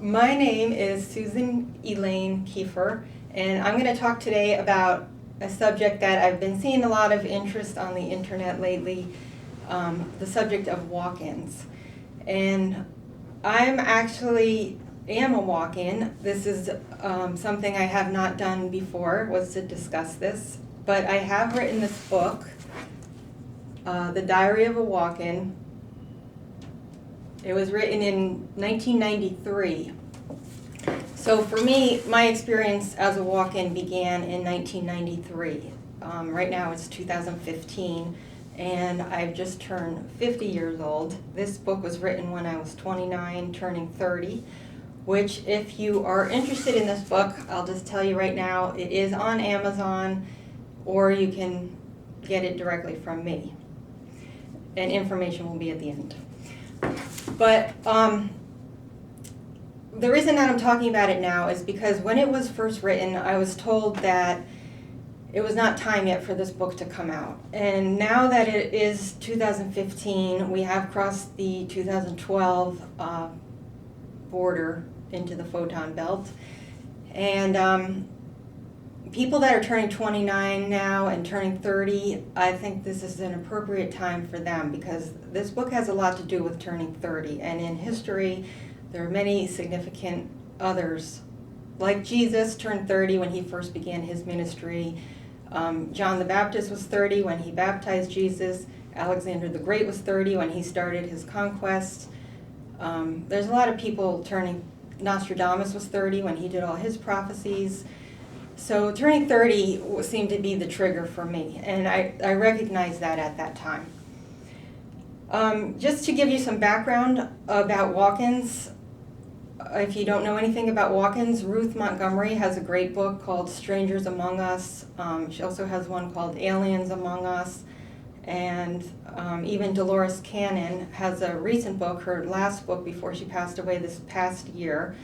My name is Susan Elaine Kiefer, and I'm going to talk today about a subject that I've been seeing a lot of interest on the internet lately, the subject of walk-ins. And I'm actually am a walk-in. This is something I have not done before, was to discuss this, but I have written this book, The Diary of a Walk-In. It was written in 1993. So for me, my experience as a walk-in began in 1993. Right now it's 2015, and I've just turned 50 years old. This book was written when I was 29, turning 30, which if you are interested in this book, I'll just tell you right now, it is on Amazon, or you can get it directly from me. And information will be at the end. But the reason that I'm talking about it now is because when it was first written, I was told that it was not time yet for this book to come out. And now that it is 2015, we have crossed the 2012 border into the photon belt. And people that are turning 29 now and turning 30, I think this is an appropriate time for them because this book has a lot to do with turning 30. And in history, there are many significant others. Like Jesus turned 30 when he first began his ministry. John the Baptist was 30 when he baptized Jesus. Alexander the Great was 30 when he started his conquest. There's a lot of people turning. Nostradamus was 30 when he did all his prophecies. So turning 30 seemed to be the trigger for me, and I recognized that at that time. Just to give you some background about walk-ins, if you don't know anything about walk-ins, Ruth Montgomery has a great book called Strangers Among Us. She also has one called Aliens Among Us. And even Dolores Cannon has a recent book, her last book before she passed away this past year.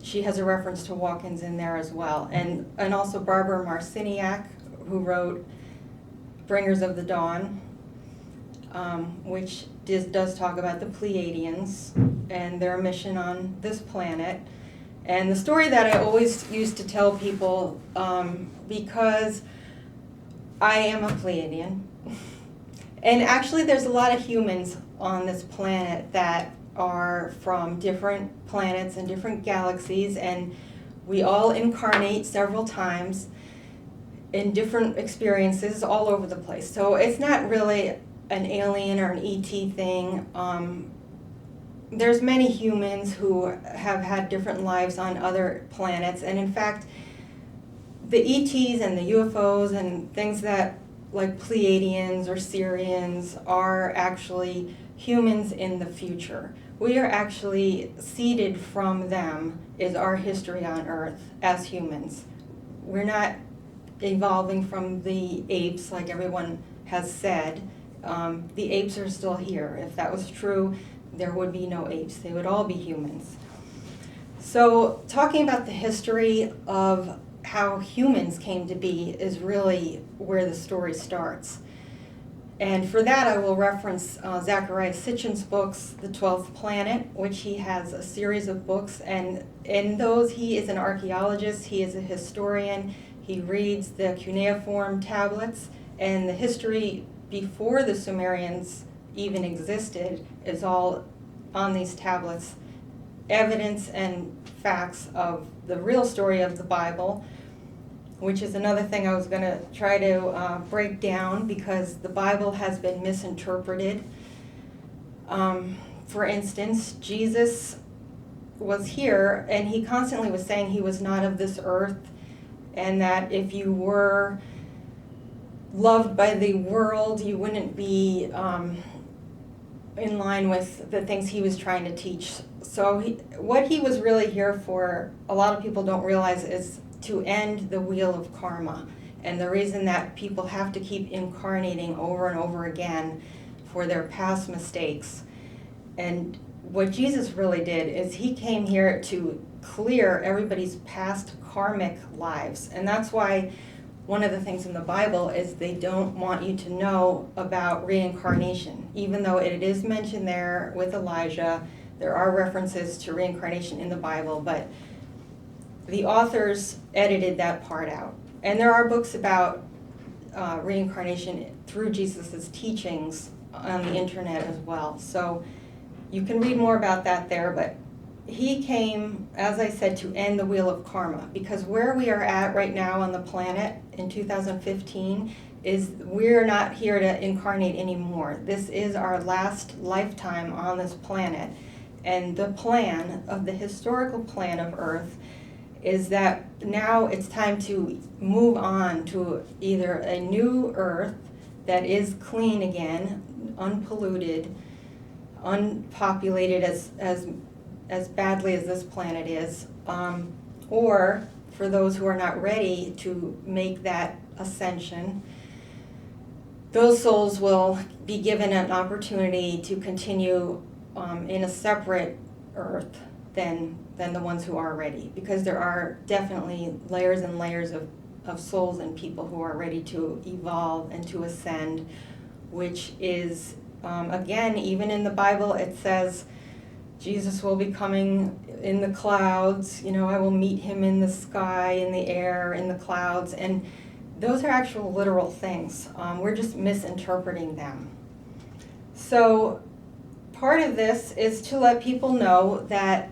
She has a reference to walk-ins in there as well. And also Barbara Marciniak, who wrote Bringers of the Dawn, which does talk about the Pleiadians and their mission on this planet. And the story that I always used to tell people, because I am a Pleiadian, and actually there's a lot of humans on this planet that are from different planets and different galaxies, and we all incarnate several times in different experiences all over the place. So it's not really an alien or an ET thing. There's many humans who have had different lives on other planets, and in fact, the ETs and the UFOs and things that like Pleiadians or Sirians are actually humans in the future. We are actually seeded from them, is our history on Earth as humans. We're not evolving from the apes like everyone has said. The apes are still here. If that was true, there would be no apes. They would all be humans. So talking about the history of how humans came to be is really where the story starts. And for that, I will reference Zecharia Sitchin's books, The 12th Planet, which he has a series of books. And in those, he is an archaeologist, he is a historian, he reads the cuneiform tablets, and the history before the Sumerians even existed is all on these tablets. Evidence and facts of the real story of the Bible, which is another thing I was going to try to break down because the Bible has been misinterpreted. For instance, Jesus was here and he constantly was saying he was not of this earth, and that if you were loved by the world, you wouldn't be in line with the things he was trying to teach. So what he was really here for, a lot of people don't realize, is to end the wheel of karma. And the reason that people have to keep incarnating over and over again for their past mistakes. And what Jesus really did is he came here to clear everybody's past karmic lives. And that's why one of the things in the Bible is they don't want you to know about reincarnation, even though it is mentioned there with Elijah There are references to reincarnation in the Bible, but the authors edited that part out. And there are books about reincarnation through Jesus' teachings on the internet as well. So you can read more about that there, but he came, as I said, to end the wheel of karma, because where we are at right now on the planet in 2015 is we're not here to incarnate anymore. This is our last lifetime on this planet. And the plan of the historical plan of Earth is that now it's time to move on to either a new Earth that is clean again, unpolluted, unpopulated as badly as this planet is, or for those who are not ready to make that ascension, those souls will be given an opportunity to continue in a separate Earth than the ones who are ready, because there are definitely layers and layers of souls and people who are ready to evolve and to ascend, which is, again, even in the Bible it says Jesus will be coming in the clouds, I will meet him in the sky, in the air, in the clouds, and those are actual literal things. We're just misinterpreting them. So part of this is to let people know that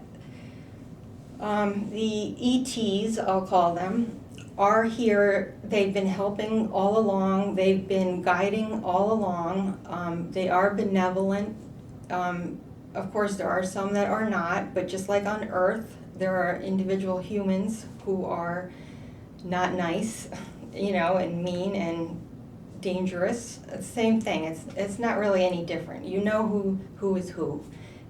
the ETs, I'll call them, are here. They've been helping all along. They've been guiding all along. They are benevolent. Of course, there are some that are not, but just like on Earth, there are individual humans who are not nice, and mean and dangerous. Same thing. It's not really any different. You know who is who,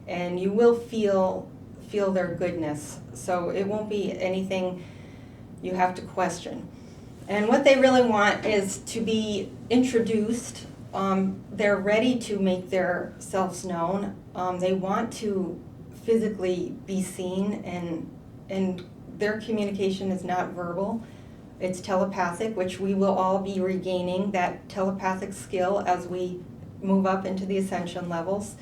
and you will feel their goodness. So it won't be anything you have to question. And what they really want is to be introduced. They're ready to make their selves known. They want to physically be seen, and their communication is not verbal. It's telepathic, which we will all be regaining that telepathic skill as we move up into the ascension levels.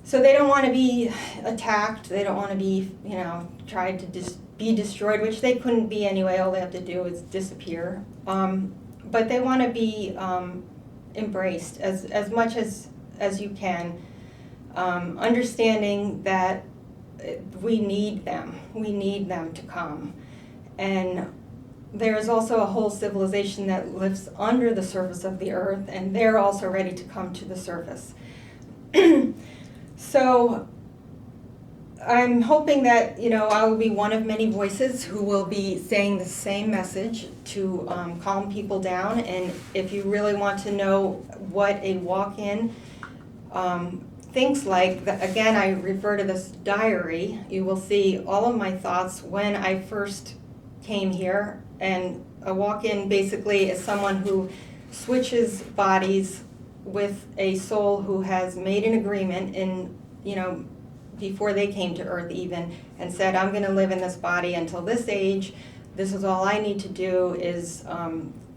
So they don't want to be attacked. They don't want to be, tried to be destroyed, which they couldn't be anyway. All they have to do is disappear. But they want to be embraced as much as you can, understanding that we need them. We need them to come. And there is also a whole civilization that lives under the surface of the earth, and they're also ready to come to the surface. So I'm hoping that, I will be one of many voices who will be saying the same message to calm people down. And if you really want to know what a walk-in thinks like, again, I refer to this diary. You will see all of my thoughts when I first came here. And a walk-in basically is someone who switches bodies with a soul who has made an agreement before they came to Earth even, and said, I'm going to live in this body until this age. This is all I need to do is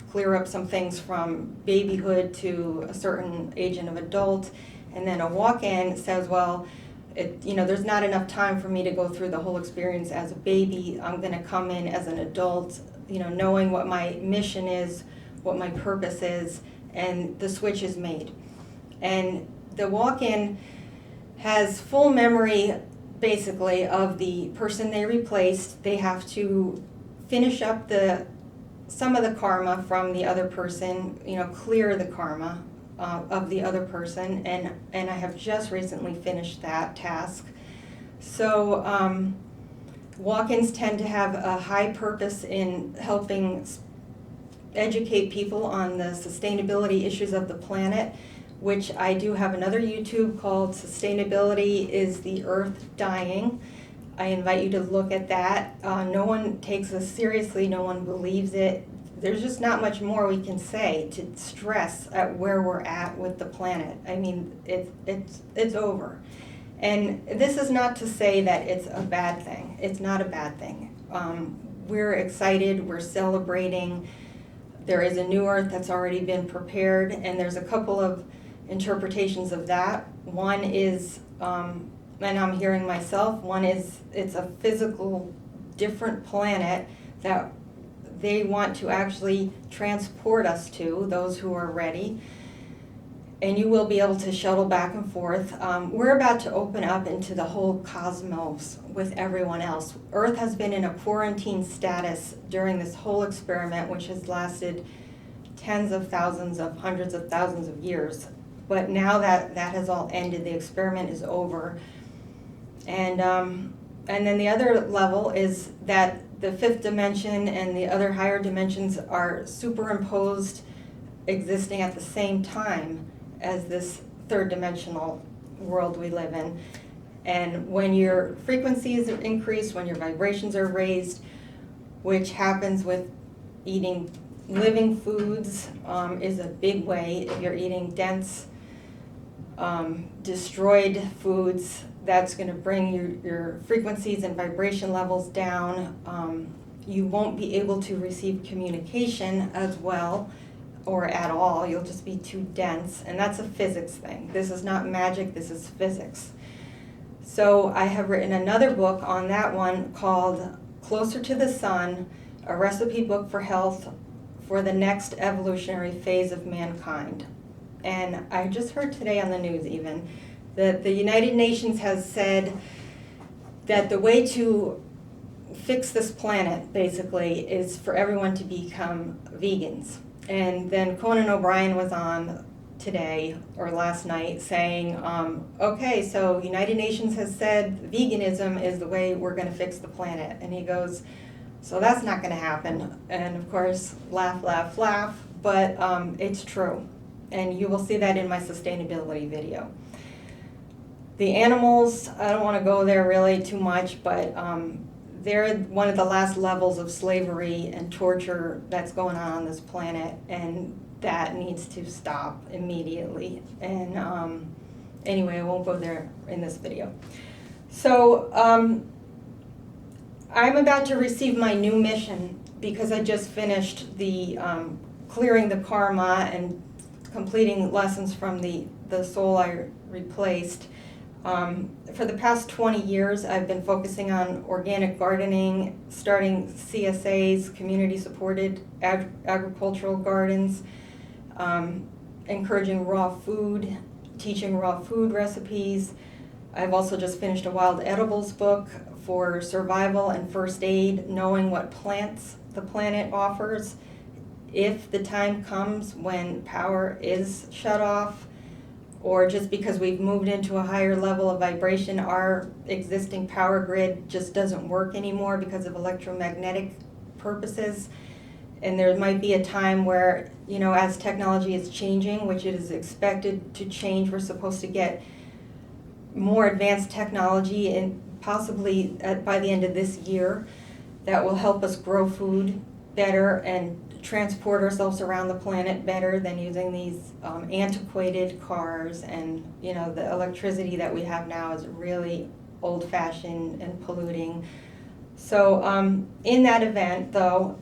clear up some things from babyhood to a certain age of adult. And then a walk-in says, well, there's not enough time for me to go through the whole experience as a baby. I'm going to come in as an adult, knowing what my mission is, what my purpose is, and the switch is made. And the walk-in has full memory, basically, of the person they replaced. They have to finish up some of the karma from the other person, clear the karma of the other person, and I have just recently finished that task. So walk-ins tend to have a high purpose in helping educate people on the sustainability issues of the planet, which I do have another YouTube called Sustainability is the Earth Dying. I invite you to look at that. No one takes us seriously, no one believes it. There's just not much more we can say to stress at where we're at with the planet. I mean, it's over. And this is not to say that it's a bad thing. It's not a bad thing. We're excited, we're celebrating. There is a new Earth that's already been prepared, and there's a couple of interpretations of that. One is, and I'm hearing myself, one is it's a physical different planet that they want to actually transport us to, those who are ready. And you will be able to shuttle back and forth. We're about to open up into the whole cosmos with everyone else. Earth has been in a quarantine status during this whole experiment, which has lasted tens of thousands of hundreds of thousands of years. But now that has all ended, the experiment is over. And then the other level is that the fifth dimension and the other higher dimensions are superimposed, existing at the same time as this third dimensional world we live in. And when your frequencies are increased, when your vibrations are raised, which happens with eating living foods, is a big way. If you're eating dense, destroyed foods, that's going to bring your frequencies and vibration levels down. You won't be able to receive communication as well or at all. You'll just be too dense, and that's a physics thing. This is not magic, this is physics. So I have written another book on that one called Closer to the Sun, a recipe book for health for the next evolutionary phase of mankind. And I just heard today on the news even that the United Nations has said that the way to fix this planet, basically, is for everyone to become vegans. And then Conan O'Brien was on today, or last night, saying, okay, so United Nations has said veganism is the way we're going to fix the planet. And he goes, so that's not going to happen. And of course, laugh, laugh, laugh, but it's true. And you will see that in my sustainability video. The animals, I don't want to go there really too much, but they're one of the last levels of slavery and torture that's going on this planet, and that needs to stop immediately. And anyway, I won't go there in this video. So I'm about to receive my new mission because I just finished the clearing the karma and completing lessons from the soul I replaced. For the past 20 years, I've been focusing on organic gardening, starting CSAs, community-supported agricultural gardens, encouraging raw food, teaching raw food recipes. I've also just finished a wild edibles book for survival and first aid, knowing what plants the planet offers if the time comes when power is shut off, or just because we've moved into a higher level of vibration, our existing power grid just doesn't work anymore because of electromagnetic purposes. And there might be a time where, you know, as technology is changing, which it is expected to change, we're supposed to get more advanced technology, and possibly by the end of this year, that will help us grow food better and transport ourselves around the planet better than using these antiquated cars. And you know, the electricity that we have now is really old-fashioned and polluting. So in that event, though,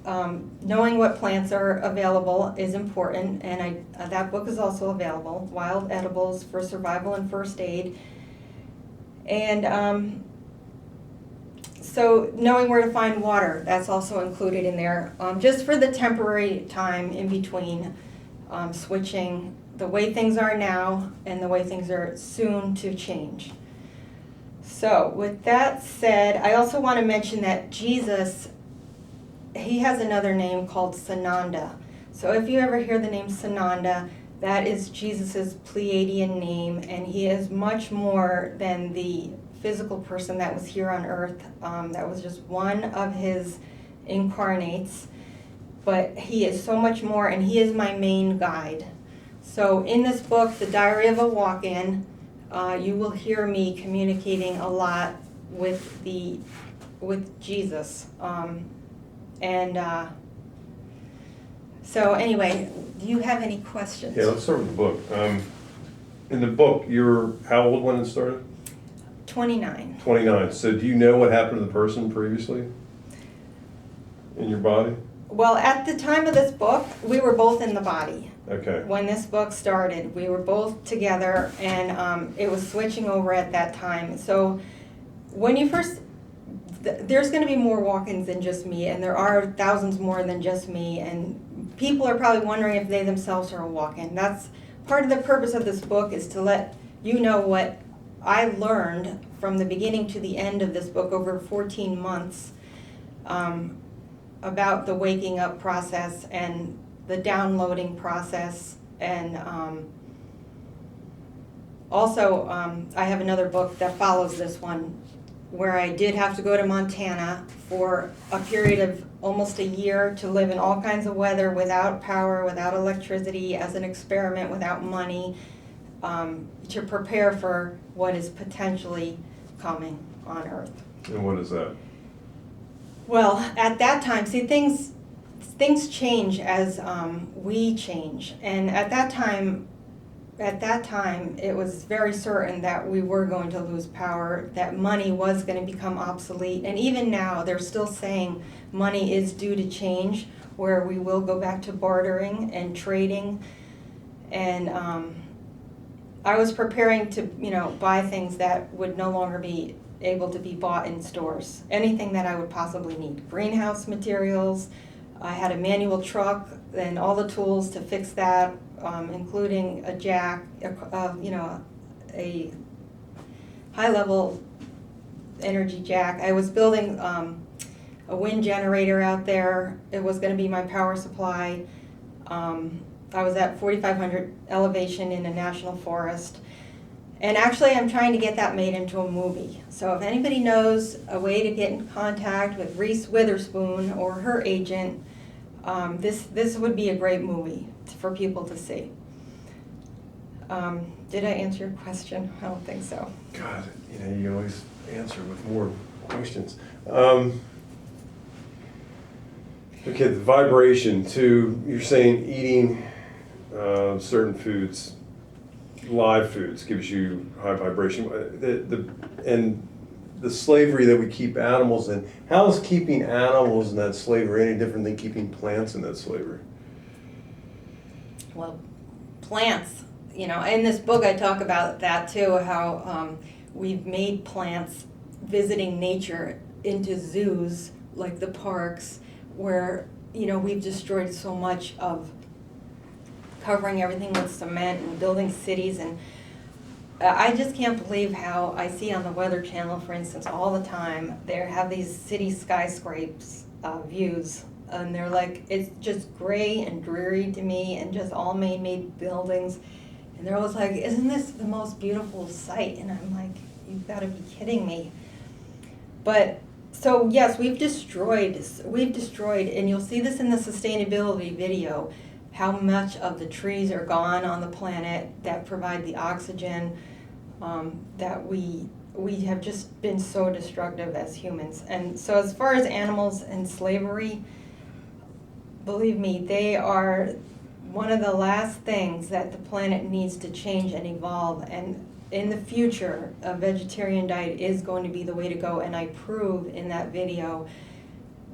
knowing what plants are available is important, and that book is also available, Wild Edibles for Survival and First Aid. And so knowing where to find water, that's also included in there, just for the temporary time in between switching the way things are now and the way things are soon to change. So with that said, I also want to mention that Jesus, he has another name called Sananda. So if you ever hear the name Sananda, that is Jesus's Pleiadian name, and he is much more than the physical person that was here on earth. That was just one of his incarnates, but he is so much more, and he is my main guide. So in this book, The Diary of a Walk-In, you will hear me communicating a lot with Jesus. So anyway, do you have any questions? Yeah, let's start with the book. In the book, you're how old when it started? 29. 29. So do you know what happened to the person previously in your body? Well, at the time of this book, we were both in the body. Okay. when this book started. We were both together, and it was switching over at that time. So when you first, there's going to be more walk-ins than just me, and there are thousands more than just me, and people are probably wondering if they themselves are a walk-in. That's part of the purpose of this book, is to let you know what I learned from the beginning to the end of this book over 14 months about the waking up process and the downloading process. And also I have another book that follows this one, where I did have to go to Montana for a period of almost a year to live in all kinds of weather, without power, without electricity, as an experiment, without money, to prepare for what is potentially coming on Earth. And what is that? Well, at that time, see, things change as we change, and at that time, it was very certain that we were going to lose power, that money was going to become obsolete, and even now they're still saying money is due to change, where we will go back to bartering and trading. And I was preparing to, buy things that would no longer be able to be bought in stores. Anything that I would possibly need. Greenhouse materials. I had a manual truck and all the tools to fix that, including a jack, a high-level energy jack. I was building a wind generator out there. It was going to be my power supply. I was at 4,500 elevation in a national forest. And actually, I'm trying to get that made into a movie. So if anybody knows a way to get in contact with Reese Witherspoon or her agent, this would be a great movie for people to see. Did I answer your question? I don't think so. God, you always answer with more questions. Okay, the vibration to, you're saying eating certain foods, live foods, gives you high vibration. And the slavery that we keep animals in, how is keeping animals in that slavery any different than keeping plants in that slavery? Well, plants, in this book I talk about that too, how we've made plants visiting nature into zoos, like the parks, where, we've destroyed so much of covering everything with cement and building cities. And I just can't believe how I see on the Weather Channel, for instance, all the time, they have these city skyscrapes views, and they're like, it's just gray and dreary to me, and just all man-made buildings. And they're always like, isn't this the most beautiful sight? And I'm like, you've got to be kidding me. But so yes, we've destroyed, and you'll see this in the sustainability video, how much of the trees are gone on the planet that provide the oxygen, that we have just been so destructive as humans. And so as far as animals and slavery, believe me, they are one of the last things that the planet needs to change and evolve. And in the future, a vegetarian diet is going to be the way to go, and I prove in that video,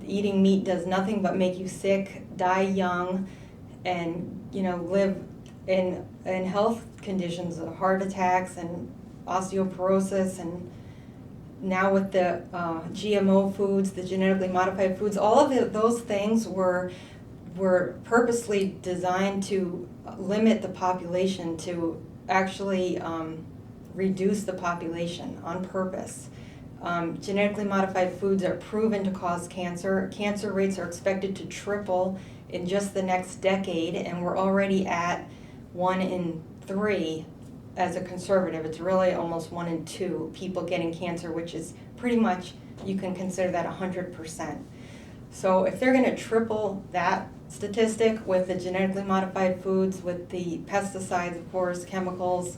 eating meat does nothing but make you sick, die young, and live in health conditions of heart attacks and osteoporosis. And now with the GMO foods, the genetically modified foods, all of those things were purposely designed to limit the population, to actually reduce the population on purpose. Genetically modified foods are proven to cause cancer. Cancer rates are expected to triple in just the next decade, and we're already at 1 in 3 as a conservative. It's really almost 1 in 2 people getting cancer, which is pretty much, you can consider that 100%. So if they're going to triple that statistic with the genetically modified foods, with the pesticides, of course, chemicals,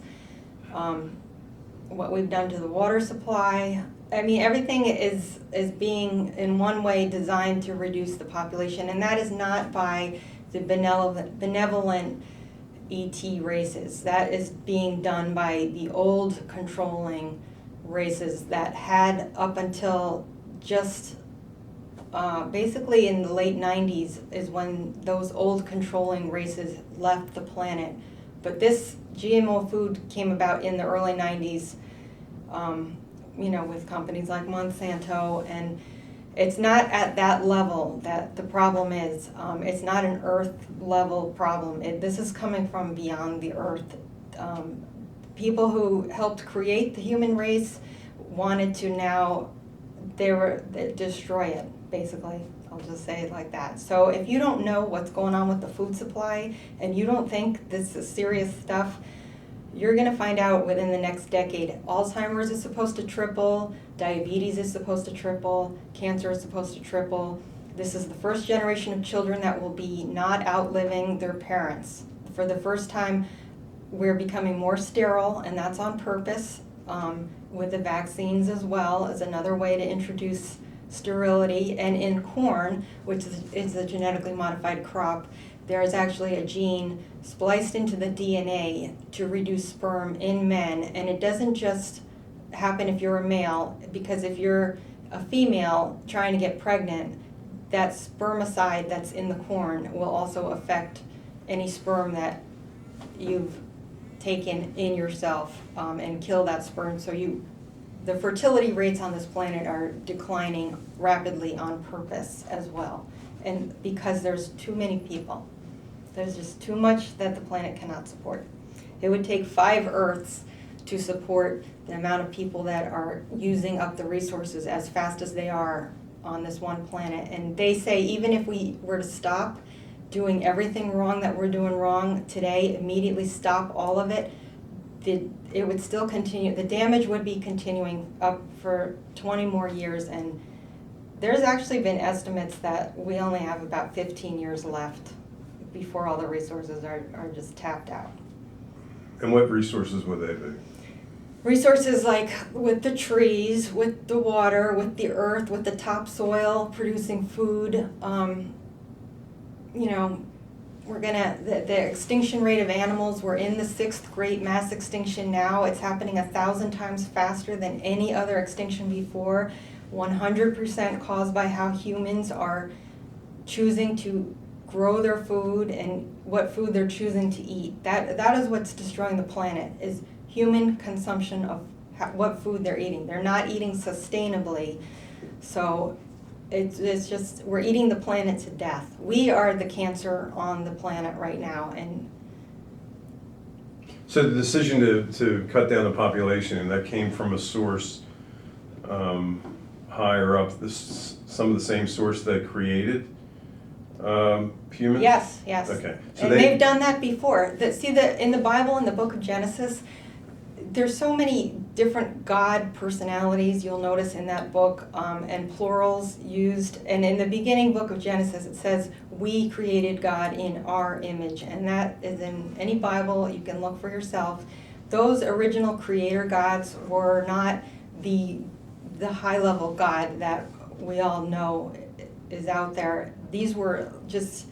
what we've done to the water supply, I mean, everything is being, in one way, designed to reduce the population, and that is not by the benevolent ET races. That is being done by the old controlling races that had, up until just basically in the late 90s is when those old controlling races left the planet. But this GMO food came about in the early 90s, with companies like Monsanto, and it's not at that level that the problem is. It's not an Earth level problem. This is coming from beyond the Earth. People who helped create the human race wanted to now, they destroy it, basically. I'll just say it like that. So if you don't know what's going on with the food supply and you don't think this is serious stuff, you're going to find out within the next decade. Alzheimer's is supposed to triple, diabetes is supposed to triple, cancer is supposed to triple. This is the first generation of children that will be not outliving their parents. For the first time, we're becoming more sterile, and that's on purpose, with the vaccines as well as another way to introduce sterility. And in corn, which is a genetically modified crop, there is actually a gene spliced into the DNA to reduce sperm in men. And it doesn't just happen if you're a male, because if you're a female trying to get pregnant, that spermicide that's in the corn will also affect any sperm that you've taken in yourself, and kill that sperm. So the fertility rates on this planet are declining rapidly on purpose as well. And because there's too many people. There's just too much that the planet cannot support. It would take 5 Earths to support the amount of people that are using up the resources as fast as they are on this one planet. And they say even if we were to stop doing everything wrong that we're doing wrong today, immediately stop all of it, it would still continue. The damage would be continuing up for 20 more years. And there's actually been estimates that we only have about 15 years left before all the resources are just tapped out. And what resources would they be? Resources like with the trees, with the water, with the earth, with the topsoil, producing food. The extinction rate of animals, we're in the 6th great mass extinction now. It's happening 1,000 times faster than any other extinction before. 100% caused by how humans are choosing to grow their food and what food they're choosing to eat. That is what's destroying the planet, is human consumption of what food they're eating. They're not eating sustainably. So it's just, we're eating the planet to death. We are the cancer on the planet right now. And so the decision to cut down the population, and that came from a source higher up, some of the same source that created humans? Yes. Okay. So and they've done that before. In the Bible, in the book of Genesis, there's so many different God personalities you'll notice in that book, and plurals used. And in the beginning book of Genesis, it says, we created God in our image. And that is in any Bible. You can look for yourself. Those original creator gods were not the high-level God that we all know is out there. These were just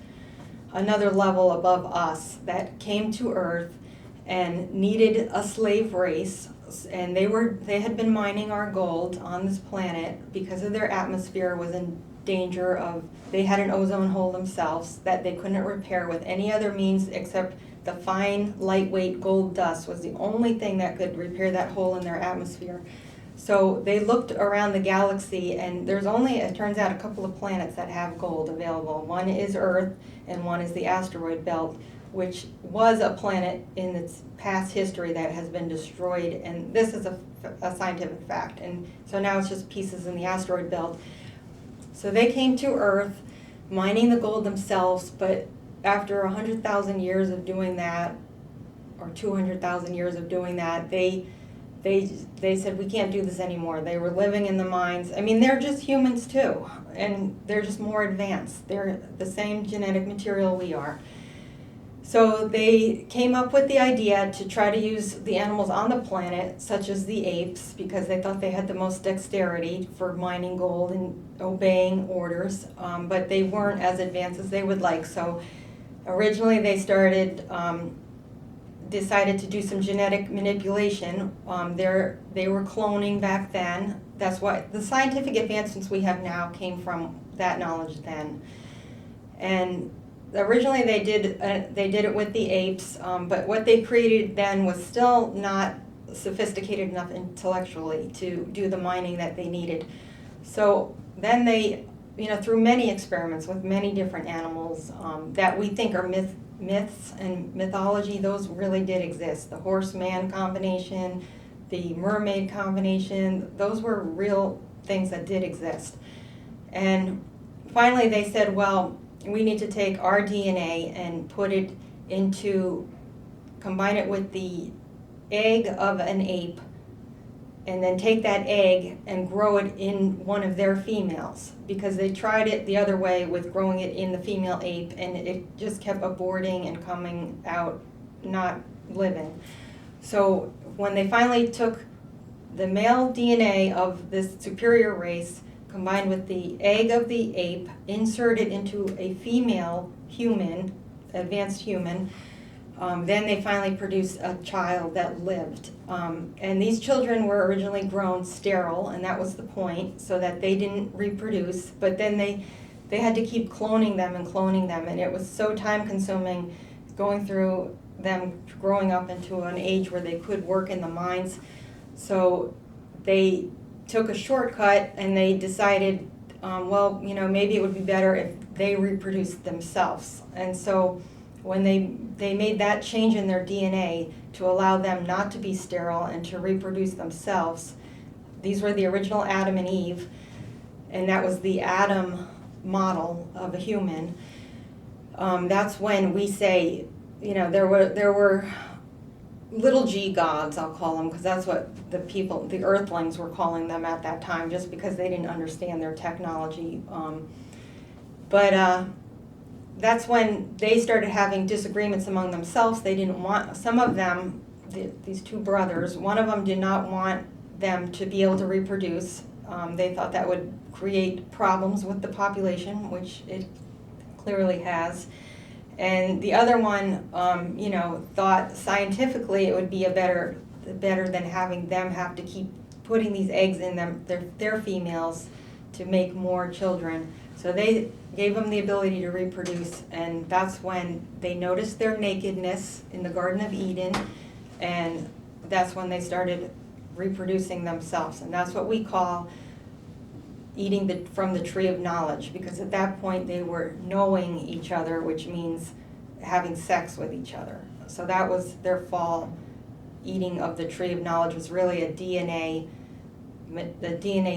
another level above us that came to Earth and needed a slave race, and they had been mining our gold on this planet because of their atmosphere was in danger of, they had an ozone hole themselves that they couldn't repair with any other means except the fine, lightweight gold dust was the only thing that could repair that hole in their atmosphere. So they looked around the galaxy, and there's only, it turns out, a couple of planets that have gold available. One is Earth, and one is the asteroid belt, which was a planet in its past history that has been destroyed, and this is a scientific fact. And so now it's just pieces in the asteroid belt. So they came to Earth, mining the gold themselves, but after 100,000 years of doing that, or 200,000 years of doing that, they said, we can't do this anymore. They were living in the mines. I mean, they're just humans too, and they're just more advanced. They're the same genetic material we are. So they came up with the idea to try to use the animals on the planet, such as the apes, because they thought they had the most dexterity for mining gold and obeying orders, but they weren't as advanced as they would like. So originally they decided to do some genetic manipulation. They were cloning back then. That's why the scientific advancements we have now came from that knowledge then. And originally they did it with the apes, but what they created then was still not sophisticated enough intellectually to do the mining that they needed. So then they, through many experiments with many different animals that we think are myths and mythology, those really did exist. The horse-man combination, the mermaid combination, those were real things that did exist. And finally they said, well, we need to take our DNA and combine it with the egg of an ape, and then take that egg and grow it in one of their females, because they tried it the other way with growing it in the female ape, and it just kept aborting and coming out not living. So when they finally took the male DNA of this superior race, combined with the egg of the ape, inserted into a female human, advanced human, then they finally produced a child that lived. And these children were originally grown sterile, and that was the point, so that they didn't reproduce. But then they had to keep cloning them, and it was so time-consuming going through them growing up into an age where they could work in the mines. So they took a shortcut, and they decided, well, maybe it would be better if they reproduced themselves. And so when they made that change in their DNA to allow them not to be sterile and to reproduce themselves, these were the original Adam and Eve, and that was the Adam model of a human. That's when we say, there were little g gods, I'll call them, because that's what the earthlings were calling them at that time, just because they didn't understand their technology. That's when they started having disagreements among themselves. They didn't want, some of them, these two brothers, one of them did not want them to be able to reproduce. They thought that would create problems with the population, which it clearly has. And the other one, thought scientifically it would be better than having them have to keep putting these eggs in their females to make more children. So they gave them the ability to reproduce, and that's when they noticed their nakedness in the Garden of Eden, and that's when they started reproducing themselves. And that's what we call eating from the tree of knowledge, because at that point they were knowing each other, which means having sex with each other. So that was their fall. Eating of the tree of knowledge was really the DNA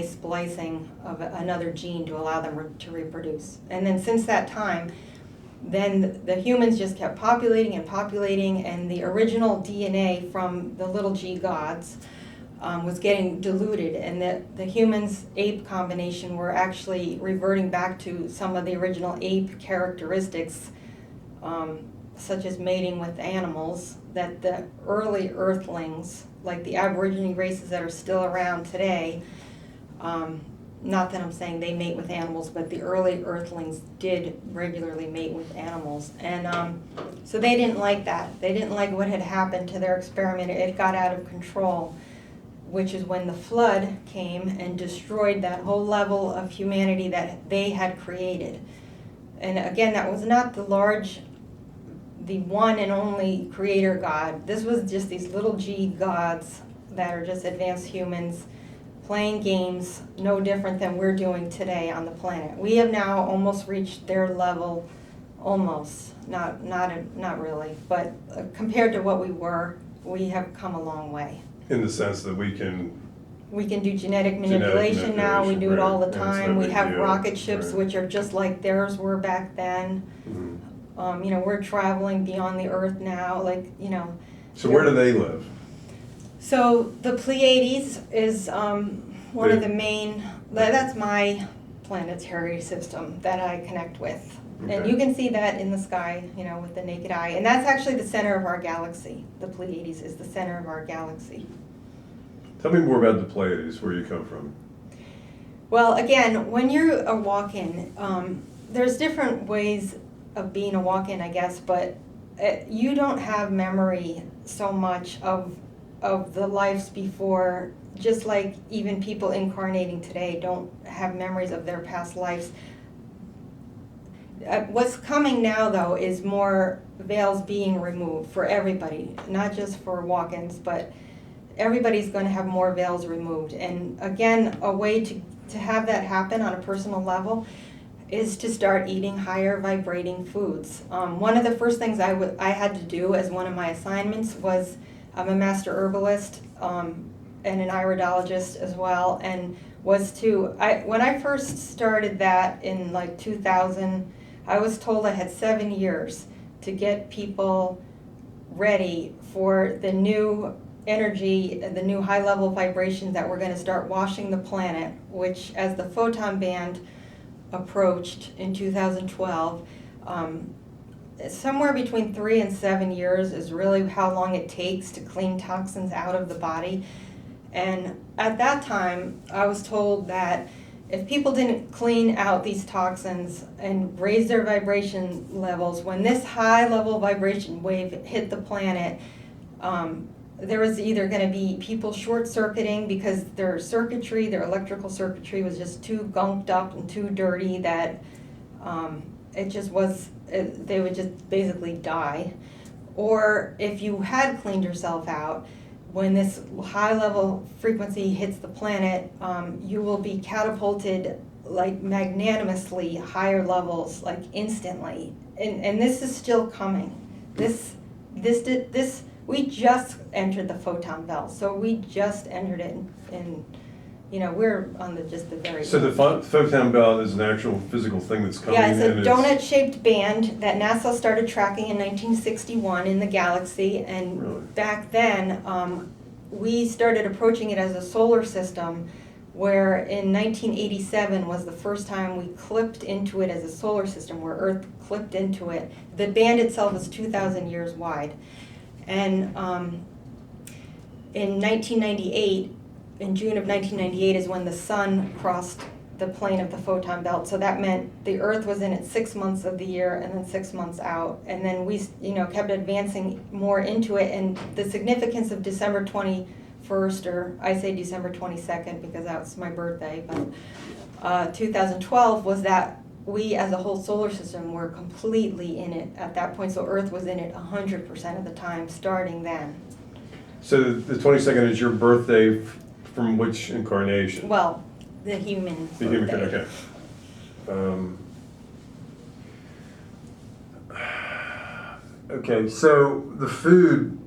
splicing of another gene to allow them to reproduce. And then since that time, then the humans just kept populating, and the original DNA from the little g gods was getting diluted, and the humans-ape combination were actually reverting back to some of the original ape characteristics, such as mating with animals, that the early earthlings, like the Aborigine races that are still around today, not that I'm saying they mate with animals, but the early earthlings did regularly mate with animals. And so they didn't like that. They didn't like what had happened to their experiment. It got out of control, which is when the flood came and destroyed that whole level of humanity that they had created. And again, that was not the one and only creator God. This was just these little g gods that are just advanced humans playing games no different than we're doing today on the planet. We have now almost reached their level, almost, not really, but compared to what we were, we have come a long way. In the sense that we can do genetic manipulation now, we do it all the right. time. We have rocket ships, right, which are just like theirs were back then. Mm-hmm. We're traveling beyond the Earth now, So where do they live? So the Pleiades is one of the main, that's my planetary system that I connect with. Okay. And you can see that in the sky, with the naked eye. And that's actually the center of our galaxy. The Pleiades is the center of our galaxy. Tell me more about the Pleiades, where you come from. Well, again, when you're a walk-in, there's different ways of being a walk-in, I guess, but you don't have memory so much of the lives before just like even people incarnating today don't have memories of their past lives. What's coming now, though, is more veils being removed for everybody, not just for walk-ins, but everybody's going to have more veils removed. And again, a way to have that happen on a personal level is to start eating higher vibrating foods. One of the first things I had to do as one of my assignments was, I'm a master herbalist and an iridologist as well, and was when I first started that in like 2000, I was told I had 7 years to get people ready for the new energy, the new high-level vibrations that were going to start washing the planet, which as the photon band approached in 2012, somewhere between 3 and 7 years is really how long it takes to clean toxins out of the body. And at that time, I was told that if people didn't clean out these toxins and raise their vibration levels, when this high-level vibration wave hit the planet, there was either going to be people short-circuiting because their circuitry, their electrical circuitry was just too gunked up and too dirty that they would just basically die. Or if you had cleaned yourself out, when this high-level frequency hits the planet, you will be catapulted like magnanimously higher levels, like instantly. And this is still coming. We just entered the photon belt, so we just entered it in we're on just the very. So the photon belt is an actual physical thing that's coming. Yeah, it's a donut-shaped band that NASA started tracking in 1961 in the galaxy, and Really? back then we started approaching it as a solar system, where in 1987 was the first time we clipped into it as a solar system, where Earth clipped into it. The band itself is 2,000 years wide, and in 1998. In June of 1998 is when the sun crossed the plane of the photon belt. So that meant the Earth was in it 6 months of the year and then 6 months out. And then we, kept advancing more into it. And the significance of December 21st, or I say December 22nd because that's my birthday, but 2012 was that we as a whole solar system were completely in it at that point. So Earth was in it 100% of the time starting then. So the 22nd is your birthday from which incarnation? Well, the human. The human, birthday. okay. Okay, so the food,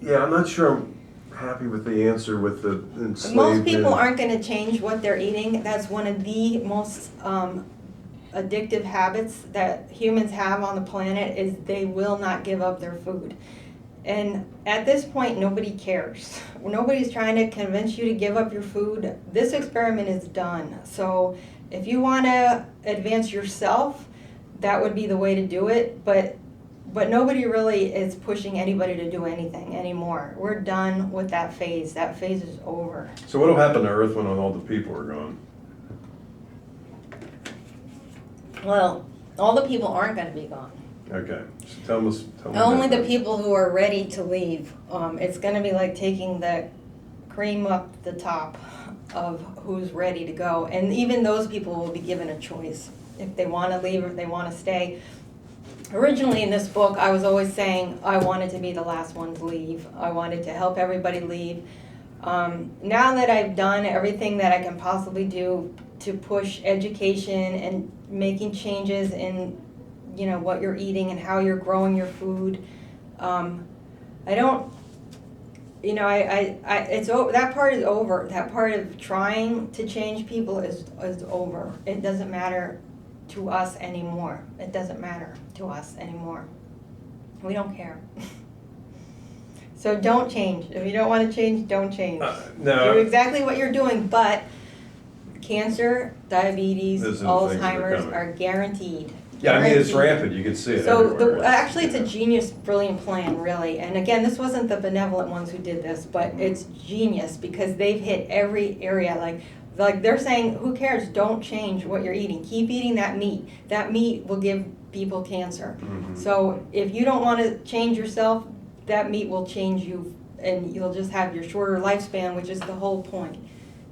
yeah, I'm not sure I'm happy with the answer with the enslaved. Most people aren't going to change what they're eating. That's one of the most addictive habits that humans have on the planet, is they will not give up their food. And at this point, nobody cares. Nobody's trying to convince you to give up your food. This experiment is done. So if you want to advance yourself, that would be the way to do it. But nobody really is pushing anybody to do anything anymore. We're done with that phase. That phase is over. So what will happen to Earth when all the people are gone? Well, all the people aren't going to be gone. Okay, so tell me Only about the that. people who are ready to leave. It's going to be like taking the cream up the top of who's ready to go. And even those people will be given a choice if they want to leave or if they want to stay. Originally in this book, I was always saying I wanted to be the last one to leave. I wanted to help everybody leave. Now that I've done everything that I can possibly do to push education and making changes in what you're eating and how you're growing your food. That part is over. That part of trying to change people is over. It doesn't matter to us anymore. It doesn't matter to us anymore. We don't care. So don't change. If you don't want to change, don't change. No. Do exactly what you're doing, but cancer, diabetes, Those are the things that are Alzheimer's coming. are guaranteed. Yeah, I mean, it's Guaranteed. rampant, you can see it So everywhere. actually it's a genius, brilliant plan, really. And again, this wasn't the benevolent ones who did this, but it's genius because they've hit every area. Like they're saying, who cares? Don't change what you're eating. Keep eating that meat. That meat will give people cancer. Mhm. So if you don't want to change yourself, that meat will change you and you'll just have your shorter lifespan, which is the whole point,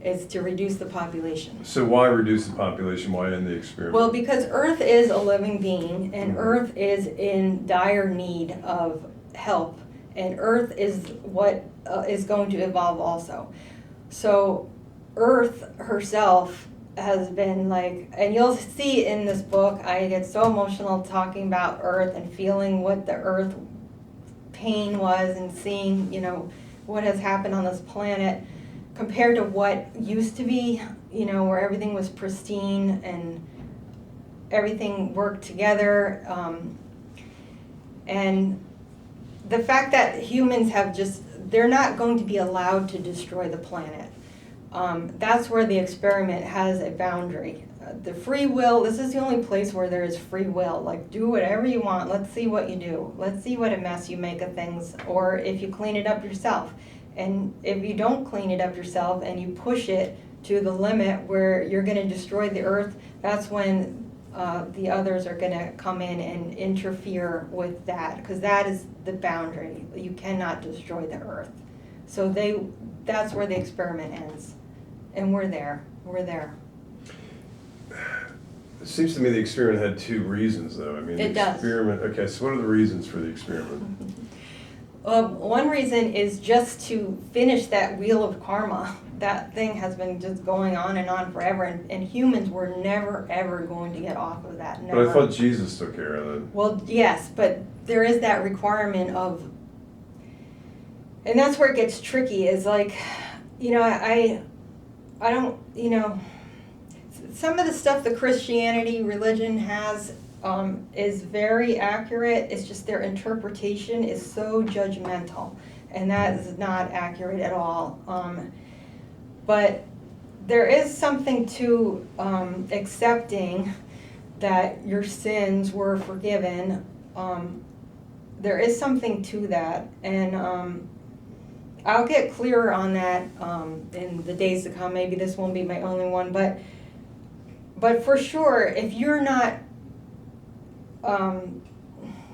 is to reduce the population. So why reduce the population? Why end the experiment? Well, because Earth is a living being, and Earth is in dire need of help, and Earth is what is going to evolve also. So Earth herself has been like, and you'll see in this book, I get so emotional talking about Earth and feeling what the Earth pain was, and seeing, you know, what has happened on this planet compared to what used to be, you know, where everything was pristine and everything worked together. And the fact that humans have just, they're not going to be allowed to destroy the planet. That's where the experiment has a boundary. The free will, this is the only place where there is free will. Like, do whatever you want. Let's see what you do. Let's see what a mess you make of things, or if you clean it up yourself. And if you don't clean it up yourself and you push it to the limit where you're going to destroy the earth, that's when the others are going to come in and interfere with that, because that is the boundary. You cannot destroy the earth. So that's where the experiment ends. And we're there. It seems to me the experiment had two reasons, though. I mean, It the does. experiment. Okay, so what are the reasons for the experiment? One reason is just to finish that wheel of karma. That thing has been just going on and on forever, and humans were never, ever going to get off of that. Never. But I thought Jesus took care of that. Well, yes, but there is that requirement of, and that's where it gets tricky, is like, you know, I don't, you know, some of the stuff the Christianity religion has is very accurate. It's just their interpretation is so judgmental, and that is not accurate at all. But there is something to accepting that your sins were forgiven. There is something to that, and I'll get clearer on that in the days to come. Maybe this won't be my only one, but for sure, if you're not,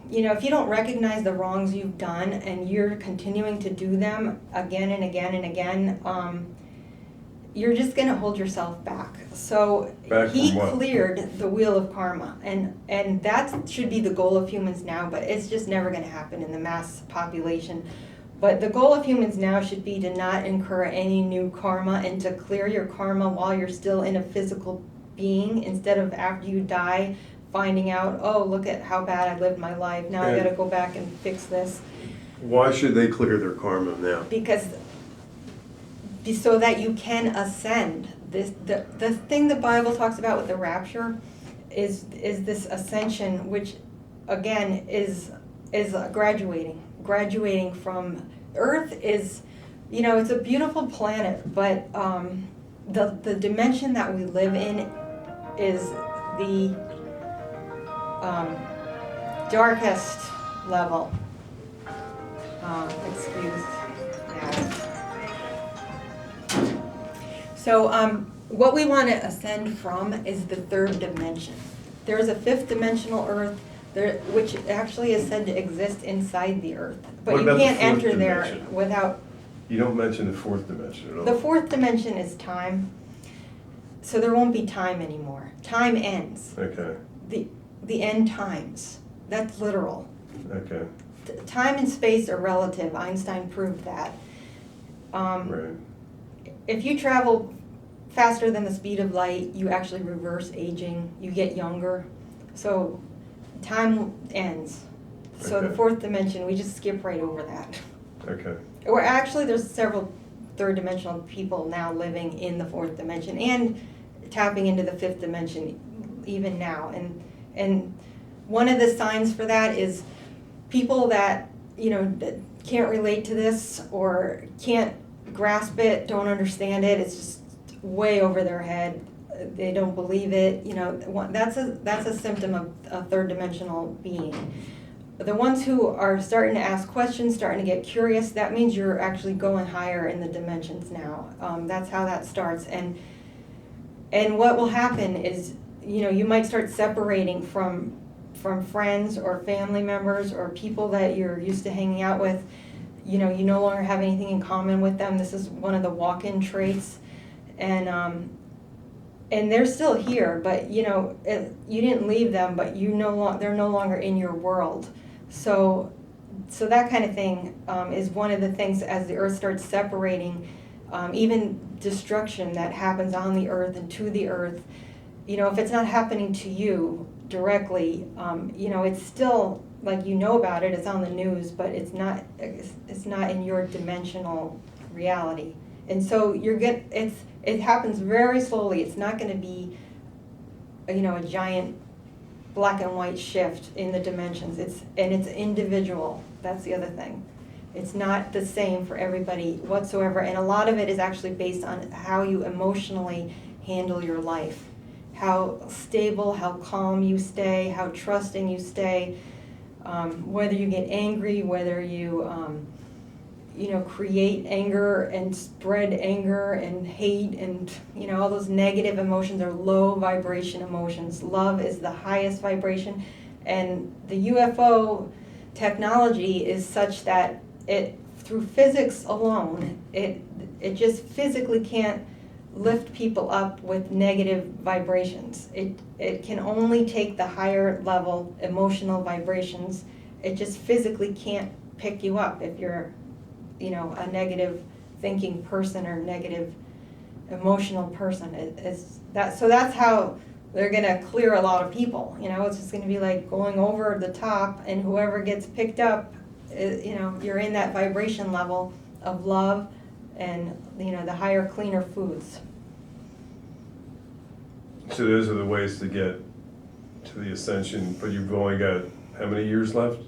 you know, if you don't recognize the wrongs you've done and you're continuing to do them again and again and again, you're just going to hold yourself back. So he cleared the wheel of karma, and that should be the goal of humans now, but it's just never going to happen in the mass population. But the goal of humans now should be to not incur any new karma, and to clear your karma while you're still in a physical being, instead of after you die finding out, oh, look at how bad I lived my life, now I got to go back and fix this. Why should they clear their karma now? Because so that you can ascend. The thing the Bible talks about with the rapture is this ascension, which again is graduating from Earth. Is, you know, it's a beautiful planet, but the dimension that we live in is the darkest level. Excuse that. So what we want to ascend from is the third dimension. There's a fifth dimensional Earth, which actually is said to exist inside the Earth. But you can't enter there without... You don't mention the fourth dimension at all. The fourth dimension is time. So there won't be time anymore. Time ends. Okay. The end times. That's literal. Okay. Time and space are relative. Einstein proved that. Right. If you travel faster than the speed of light, you actually reverse aging. You get younger. So time ends. So Okay. the fourth dimension, we just skip right over that. Okay. Or actually, there's several third dimensional people now living in the fourth dimension and tapping into the fifth dimension even now. And one of the signs for that is people that, you know, that can't relate to this or can't grasp it, don't understand it. It's just way over their head. They don't believe it. You know, that's a symptom of a third dimensional being. The ones who are starting to ask questions, starting to get curious, that means you're actually going higher in the dimensions now. That's how that starts. And what will happen is, you know, you might start separating from friends or family members or people that you're used to hanging out with. you know, you no longer have anything in common with them. This is one of the walk-in traits. And they're still here, but you know, you didn't leave them, but they're no longer in your world. So that kind of thing is one of the things as the earth starts separating, even destruction that happens on the earth and to the earth. You know, if it's not happening to you directly, you know, it's still like you know about it. It's on the news, but it's not in your dimensional reality. And so it happens very slowly. It's not going to be, you know, a giant black and white shift in the dimensions. It's individual. That's the other thing. It's not the same for everybody whatsoever. And a lot of it is actually based on how you emotionally handle your life, how stable, how calm you stay, how trusting you stay, whether you get angry, whether you you know, create anger and spread anger and hate and, you know, all those negative emotions are low vibration emotions. Love is the highest vibration, and the UFO technology is such that it, through physics alone, it just physically can't lift people up with negative vibrations. It can only take the higher level emotional vibrations. It just physically can't pick you up if you're, you know, a negative thinking person or negative emotional person. So that's how they're gonna clear a lot of people. You know, it's just gonna be like going over the top, and whoever gets picked up, you know, you're in that vibration level of love and, you know, the higher, cleaner foods. So those are the ways to get to the ascension, but you've only got how many years left?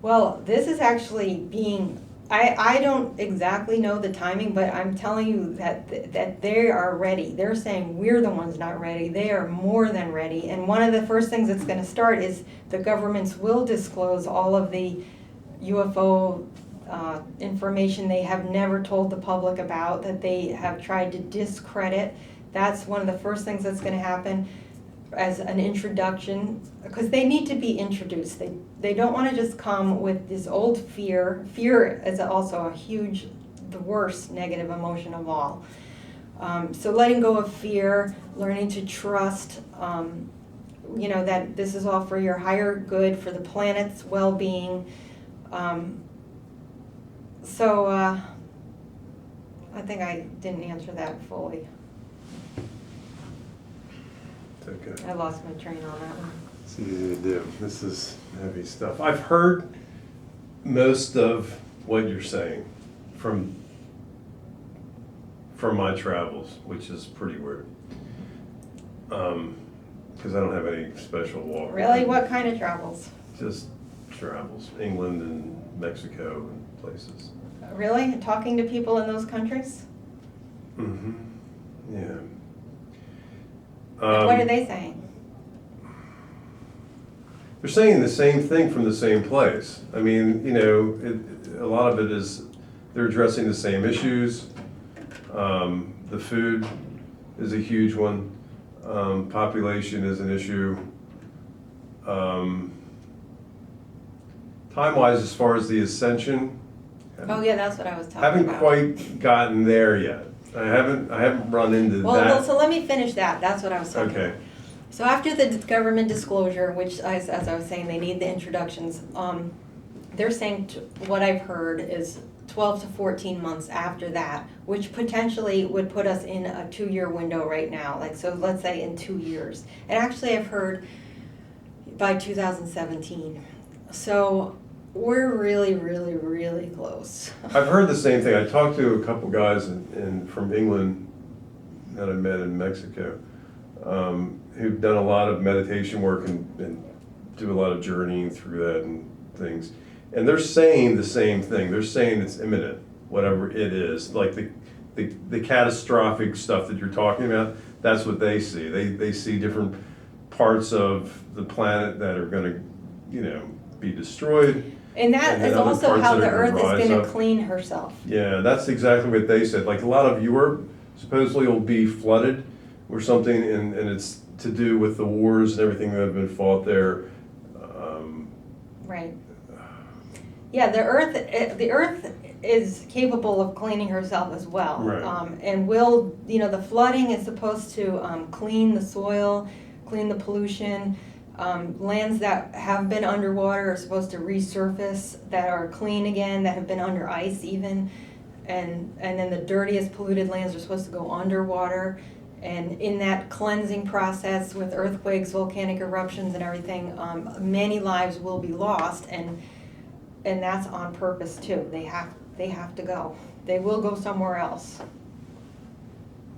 Well, this is actually being, I don't exactly know the timing, but I'm telling you that they are ready. They're saying we're the ones not ready. They are more than ready. And one of the first things that's going to start is the governments will disclose all of the UFO information they have never told the public about, that they have tried to discredit. That's one of the first things that's going to happen as an introduction, because they need to be introduced. They don't want to just come with this old fear. Fear is also a huge, the worst negative emotion of all. So letting go of fear, learning to trust, you know, that this is all for your higher good, for the planet's well-being. So I think I didn't answer that fully. Okay. I lost my train on that one. It's easy to do. This is heavy stuff. I've heard most of what you're saying from my travels, which is pretty weird. Because I don't have any special walk. Really? What kind of travels? Just travels. England and Mexico and places. Really? Talking to people in those countries? Mm-hmm. Yeah. And what are they saying? They're saying the same thing from the same place. I mean, you know, a lot of it is they're addressing the same issues. The food is a huge one. Population is an issue. Time-wise, as far as the ascension, Oh yeah, that's what I was talking haven't about. quite gotten there yet. I haven't run into Well, that. so let me finish that. That's what I was talking Okay. about. So after the government disclosure, which as I was saying, they need the introductions, they're saying what I've heard is 12 to 14 months after that, which potentially would put us in a 2-year window right now. Like, so let's say in 2 years. And actually I've heard by 2017. So we're really, really, really close. I've heard the same thing. I talked to a couple guys from England that I met in Mexico, who've done a lot of meditation work and do a lot of journeying through that and things. And they're saying the same thing. They're saying it's imminent, whatever it is. Like the catastrophic stuff that you're talking about, that's what they see. They see different parts of the planet that are going to, you know, be destroyed. And that is other also parts how that the are earth is rise going to up. clean herself. Yeah, that's exactly what they said. Like a lot of Europe supposedly will be flooded or something, and it's to do with the wars and everything that have been fought there. Right. Yeah, the earth is capable of cleaning herself as well. Right. And will, the flooding is supposed to clean the soil, clean the pollution. Lands that have been underwater are supposed to resurface, that are clean again, that have been under ice even. And then the dirtiest polluted lands are supposed to go underwater. And in that cleansing process with earthquakes, volcanic eruptions and everything, many lives will be lost, and that's on purpose too. They have to go. They will go somewhere else.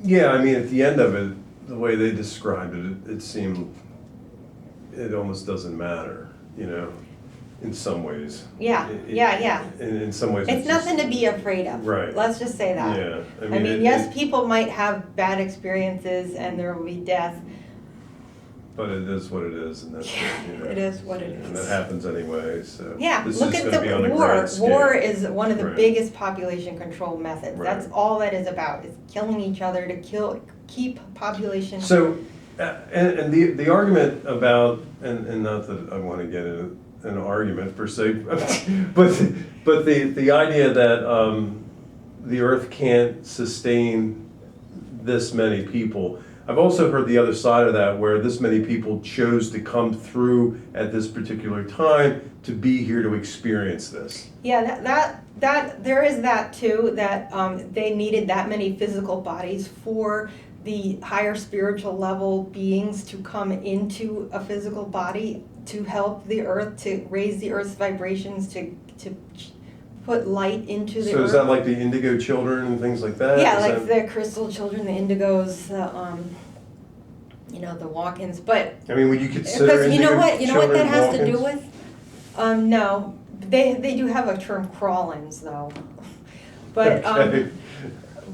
Yeah, I mean, at the end of it, the way they described it, it seemed it almost doesn't matter, in some ways. Yeah, yeah. And in some ways, It's nothing to be afraid of. Right. Let's just say that. Yeah. I mean, yes, people might have bad experiences and there will be death. But it is what it is, and that's It is what it is. And that happens anyway. So Yeah, this look is at gonna be on the a war. grand scale. War is one of the Right. biggest population control methods. Right. That's all that is about, is killing each other to keep population. So, and the argument about, and not that I want to get into an argument per se, but the idea that the Earth can't sustain this many people. I've also heard the other side of that, where this many people chose to come through at this particular time to be here to experience this. Yeah, that there is that too, that they needed that many physical bodies for the higher spiritual level beings to come into a physical body to help the earth, to raise the earth's vibrations, to put light into the earth. So is that like the indigo children and things like that? Yeah, Is like that- the crystal children, the indigos, the walk-ins, but I mean, would you consider because you know indigo what that children has to do walk-ins? with? No, they do have a term crawl-ins though, but Okay.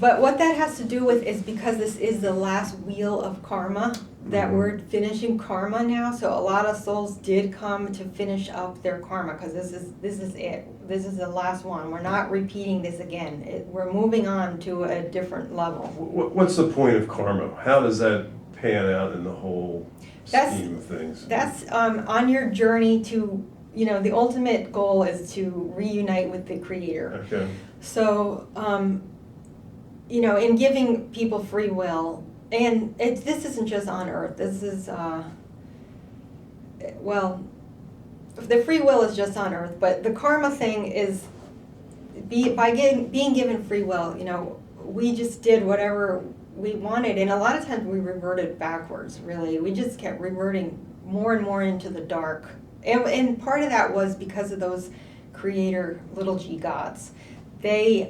but what that has to do with is because this is the last wheel of karma, that Mhm. we're finishing karma now. So a lot of souls did come to finish up their karma, because this is it. This is the last one. We're not repeating this again. We're moving on to a different level. What's the point of karma? How does that pan out in the whole That's- scheme of things? That's on your journey to, the ultimate goal is to reunite with the Creator. Okay. So, in giving people free will, and this isn't just on Earth. This is, the free will is just on Earth, but the karma thing is being given free will. We just did whatever we wanted, and a lot of times we reverted backwards. Really, we just kept reverting more and more into the dark, and part of that was because of those creator little g gods. They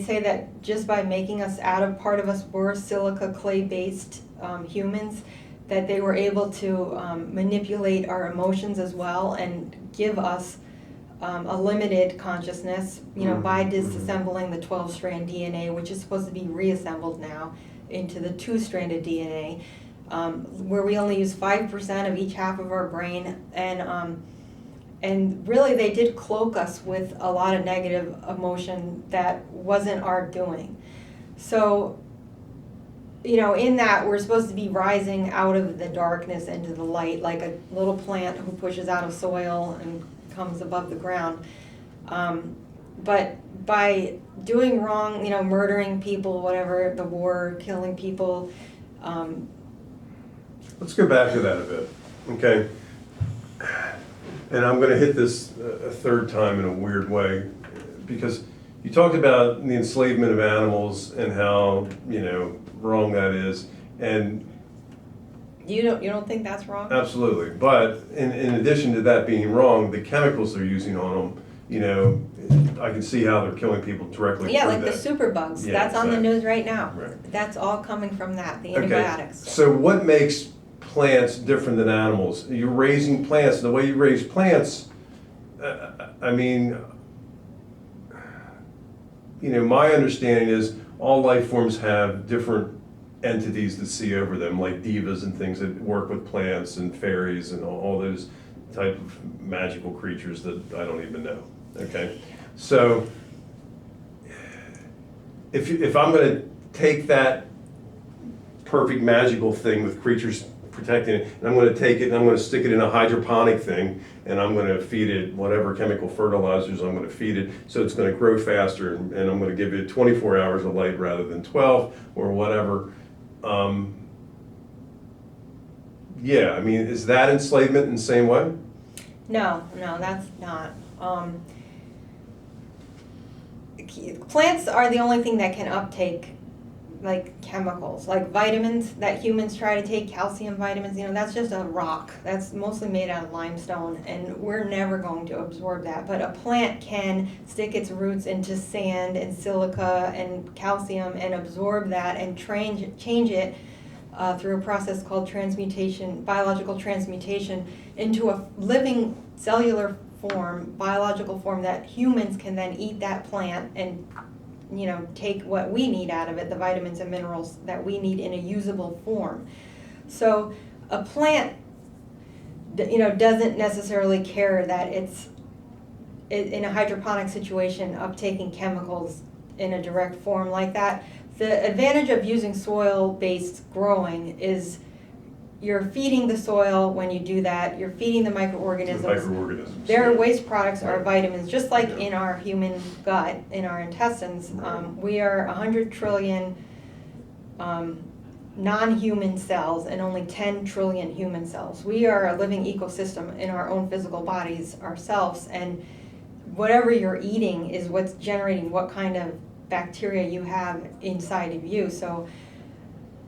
say that just by making us, out of part of us were silica clay based humans, that they were able to manipulate our emotions as well and give us a limited consciousness, by disassembling the 12-strand DNA, which is supposed to be reassembled now into the 2-stranded DNA, where we only use 5% of each half of our brain, and really they did cloak us with a lot of negative emotion that wasn't our doing. So, in that we're supposed to be rising out of the darkness into the light, like a little plant who pushes out of soil and comes above the ground. But by doing wrong, murdering people, whatever, the war, killing people. Let's go back to that a bit, okay? And I'm going to hit this a third time in a weird way, because you talked about the enslavement of animals and how, wrong that is, and You don't think that's wrong? absolutely. But in addition to that being wrong, the chemicals they're using on them, I can see how they're killing people directly. Yeah, through like the that. superbugs. Yeah, That's on the exactly. news right now. Right. That's all coming from that, the Okay. antibiotics. So what makes plants different than animals? You're raising plants. The way you raise plants, my understanding is all life forms have different entities that see over them, like divas and things that work with plants and fairies and all those type of magical creatures that I don't even know. Okay, so if I'm going to take that perfect magical thing with creatures protecting it, and I'm gonna take it and I'm gonna stick it in a hydroponic thing, and I'm gonna feed it whatever chemical fertilizers I'm gonna feed it, so it's gonna grow faster, and I'm gonna give it 24 hours of light rather than 12, or whatever. Yeah, I mean, is that enslavement in the same way? No, that's not. Plants are the only thing that can uptake like chemicals, like vitamins that humans try to take, calcium vitamins, that's just a rock. That's mostly made out of limestone, and we're never going to absorb that. But a plant can stick its roots into sand and silica and calcium and absorb that and change it through a process called transmutation, biological transmutation, into a living cellular form, biological form that humans can then eat that plant and take what we need out of it, the vitamins and minerals that we need in a usable form. So a plant, doesn't necessarily care that it's in a hydroponic situation uptaking chemicals in a direct form like that. The advantage of using soil-based growing is you're feeding the soil when you do that. You're feeding the microorganisms. Their waste products are vitamins, just like in our human gut, in our intestines. We are 100 trillion non-human cells and only 10 trillion human cells. We are a living ecosystem in our own physical bodies ourselves, and whatever you're eating is what's generating what kind of bacteria you have inside of you. So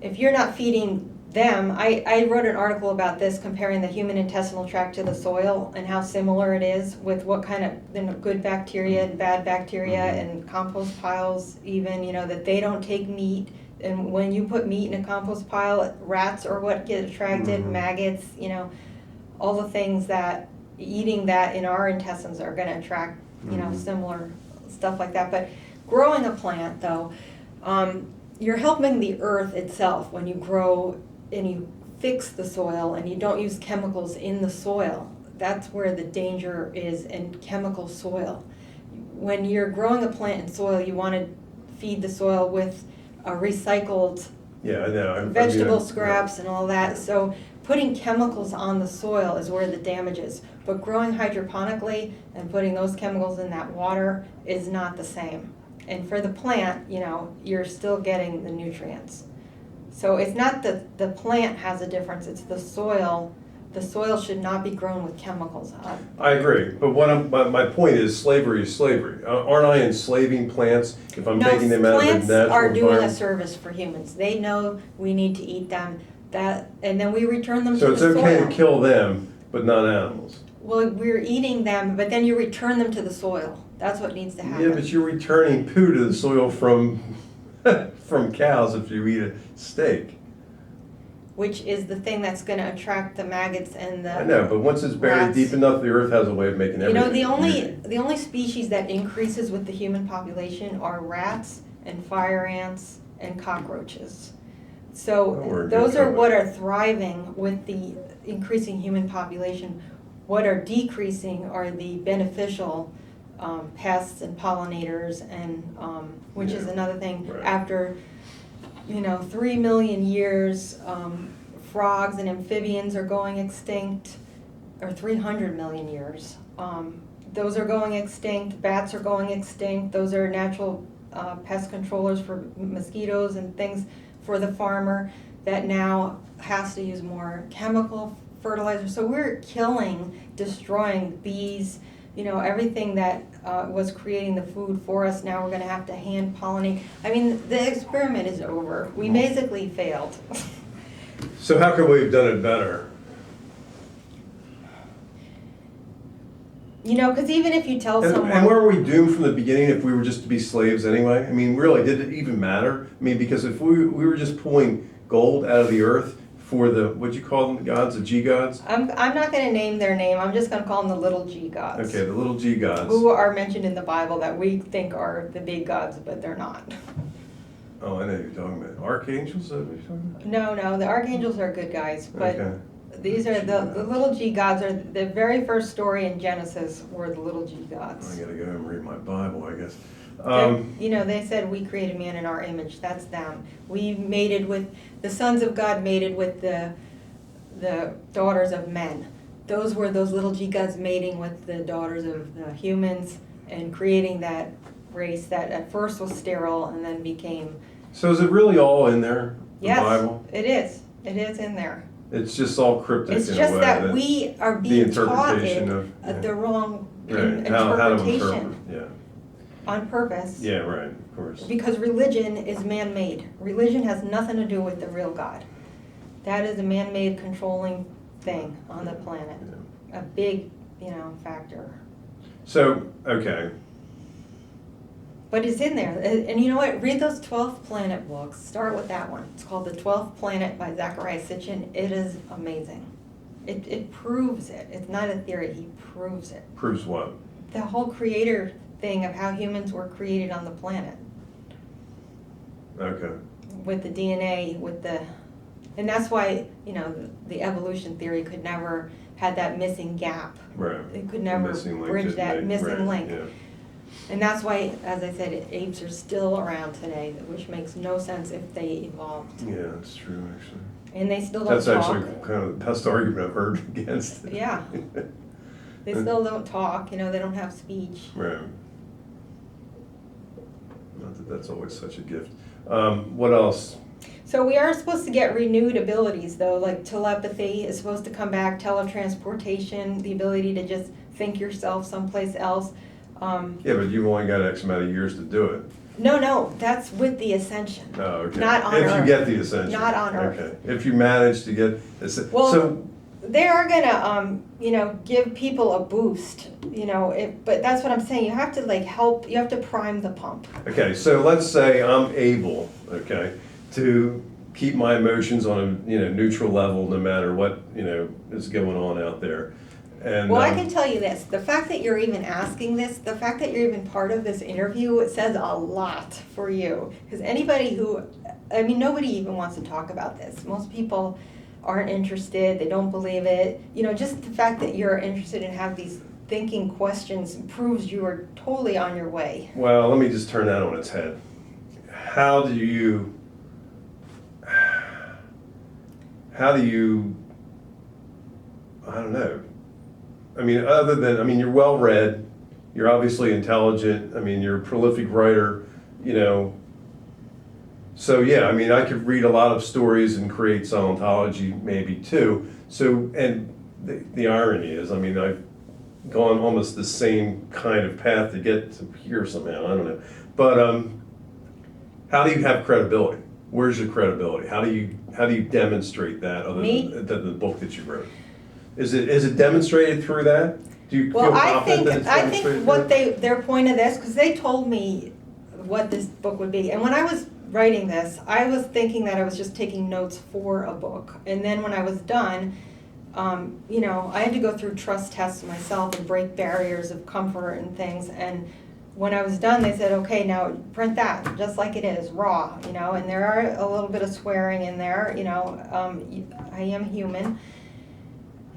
if you're not feeding them, I wrote an article about this, comparing the human intestinal tract to the soil and how similar it is with what kind of good bacteria and bad bacteria and compost piles even, that they don't take meat. And when you put meat in a compost pile, rats are what get attracted, maggots, all the things that eating that in our intestines are going to attract, similar stuff like that. But growing a plant, though, you're helping the earth itself when you grow and you fix the soil and you don't use chemicals in the soil. That's where the danger is in chemical soil. When you're growing a plant in soil, you want to feed the soil with recycled vegetable scraps and all that. So putting chemicals on the soil is where the damage is. But growing hydroponically and putting those chemicals in that water is not the same. And for the plant, you're still getting the nutrients. So it's not that the plant has a difference, it's the soil. The soil should not be grown with chemicals on. I agree, but my point is slavery is slavery. Aren't I enslaving plants if I'm taking them out of the natural environment? Plants are doing a service for humans. They know we need to eat them, and then we return them to the soil. So it's okay to kill them, but not animals? Well, we're eating them, but then you return them to the soil. That's what needs to happen. Yeah, but you're returning poo to the soil from cows if you eat a steak. Which is the thing that's going to attract the maggots and the I know, but once it's buried rats. Deep enough, the earth has a way of making everything. The only species that increases with the human population are rats and fire ants and cockroaches. So those are what are thriving with the increasing human population. What are decreasing are the beneficial pests and pollinators, and which is another thing. Right. After 3 million years, frogs and amphibians are going extinct, or 300 million years. Those are going extinct. Bats are going extinct. Those are natural pest controllers for mosquitoes and things for the farmer that now has to use more chemical fertilizer. So we're destroying bees, everything that was creating the food for us. Now we're going to have to hand pollinate. I mean, the experiment is over. We basically failed. So how could we have done it better? Because even if you tell someone... And were we doomed from the beginning if we were just to be slaves anyway? I mean, really, did it even matter? I mean, because if we were just pulling gold out of the earth for the, what'd you call them, gods, the G-gods? I'm not going to name their name. I'm just going to call them the little G-gods. Okay, the little G-gods. Who are mentioned in the Bible that we think are the big gods, but they're not. Oh, I know you're talking about. Archangels, is that what you're talking about? No, the archangels are good guys, but Okay. these are the little G-gods are the very first story in Genesis were the little G-gods. I gotta go and read my Bible, I guess. They said we created man in our image. That's them. We mated with, the sons of God mated with the the daughters of men. Those were those little G gods mating with the daughters of the humans and creating that race that at first was sterile and then became. So is it really all in there, the Yes, Bible? it is. It is in there. It's just all cryptic It's in just a way. that we are the being taught interpretation it of yeah. the wrong Right. How to interpretation interpret. on purpose. Yeah, right, of course. Because religion is man-made. Religion has nothing to do with the real God. That is a man-made controlling thing on the planet. Yeah. A big, factor. So, okay. But it's in there. And you know what? Read those 12th Planet books. Start with that one. It's called The 12th Planet by Zecharia Sitchin. It is amazing. It proves it. It's not a theory. He proves it. Proves what? The whole creator thing of how humans were created on the planet. Okay. With the DNA, and that's why, the evolution theory could never had that missing gap. Right. It could never Missing link bridge didn't that make- missing right, link. yeah. And that's why, as I said, apes are still around today, which makes no sense if they evolved. Yeah, that's true, actually. And they still don't That's talk. actually kind of the best argument I've heard against it. Yeah. They still don't talk, they don't have speech. Right. Not that that's always such a gift. What else? So we are supposed to get renewed abilities, though, like telepathy is supposed to come back, teletransportation, the ability to just think yourself someplace else. Yeah, but you've only got X amount of years to do it. No, that's with the ascension. Oh, okay. Not on If you Earth. get the ascension. Not on Earth. Okay. If you manage to get, Well, so, they are gonna, give people a boost, but that's what I'm saying. You have to help. You have to prime the pump. okay, so let's say I'm able, okay, to keep my emotions on a, neutral level no matter what, is going on out there. And, Well, I can tell you this: the fact that you're even asking this, the fact that you're even part of this interview, it says a lot for you. Because nobody even wants to talk about this. Most people aren't interested. They don't believe it. Just the fact that you're interested and have these thinking questions proves you are totally on your way. Well, let me just turn that on its head. How do you, I don't know. You're well-read, you're obviously intelligent, you're a prolific writer, So, yeah, I could read a lot of stories and create Scientology maybe too. So, and the irony is, I've gone almost the same kind of path to get to here somehow, I don't know. But how do you have credibility? Where's your credibility? How do you demonstrate that other than the book that you wrote? Is it demonstrated through that? Do you feel confident that it's demonstrated? What their point of this, because they told me what this book would be, and when I was writing this, I was thinking that I was just taking notes for a book, and then when I was done, I had to go through trust tests myself and break barriers of comfort and things, and when I was done, they said, okay, now print that just like it is, raw, and there are a little bit of swearing in there, I am human.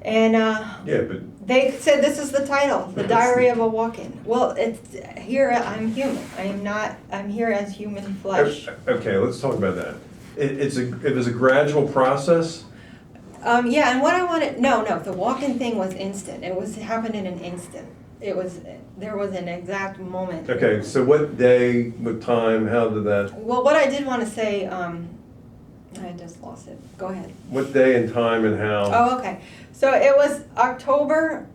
And Yeah, but they said this is the title, The Diary of a Walk-In. Well, it's here. I'm human. I'm here as human flesh. okay, let's talk about that. It was a gradual process. Yeah, and what I wanted, no, the walk-in thing was instant. It happened in an instant. There was an exact moment. Okay, so what day, what time, how did that? Well, what I did want to say, I just lost it. Go ahead. What day and time and how? Oh, okay. So it was October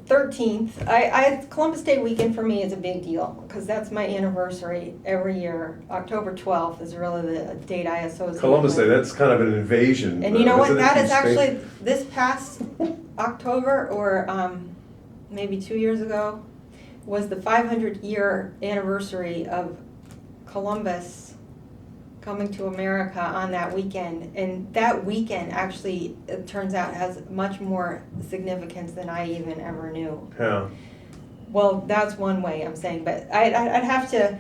13th. Columbus Day weekend for me is a big deal because that's my anniversary every year. October 12th is really the date I associate Columbus Day, with. that's kind of an invasion. And you know what? isn't it, That from is Spain? actually this past October or maybe 2 years ago was the 500-year anniversary of Columbus coming to America on that weekend. And that weekend actually, it turns out, has much more significance than I even ever knew. How? Well, that's one way I'm saying, but I'd have to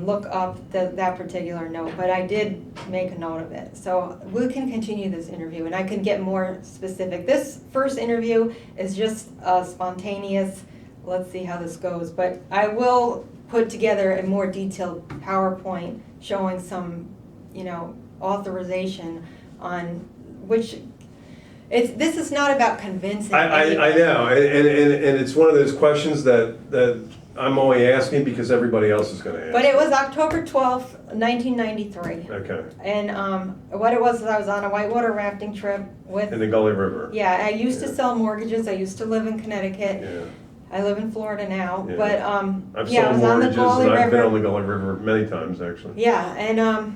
look up that particular note, but I did make a note of it. So we can continue this interview and I can get more specific. This first interview is just spontaneous. Let's see how this goes, but I will put together a more detailed PowerPoint showing some, authorization on which This is not about convincing I anybody. know, and it's one of those questions that I'm only asking because everybody else is gonna ask. But it was October 12th, 1993. Okay, And what it was is I was on a whitewater rafting trip with, in the Gully River. yeah, I used to Yeah. sell mortgages. I used to live in Connecticut. Yeah. I live in Florida now. Yeah. But I've yeah, I sold was on the mortgages Gauley and I've been on River. the Gully River many times, actually. Yeah, and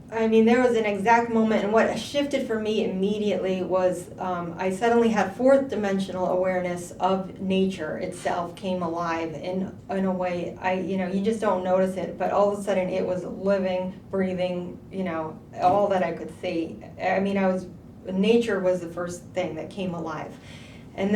I mean, there was an exact moment, and what shifted for me immediately was I suddenly had fourth dimensional awareness of nature itself came alive in a way you just don't notice it, but all of a sudden it was living, breathing, all that I could see. I mean, nature was the first thing that came alive, and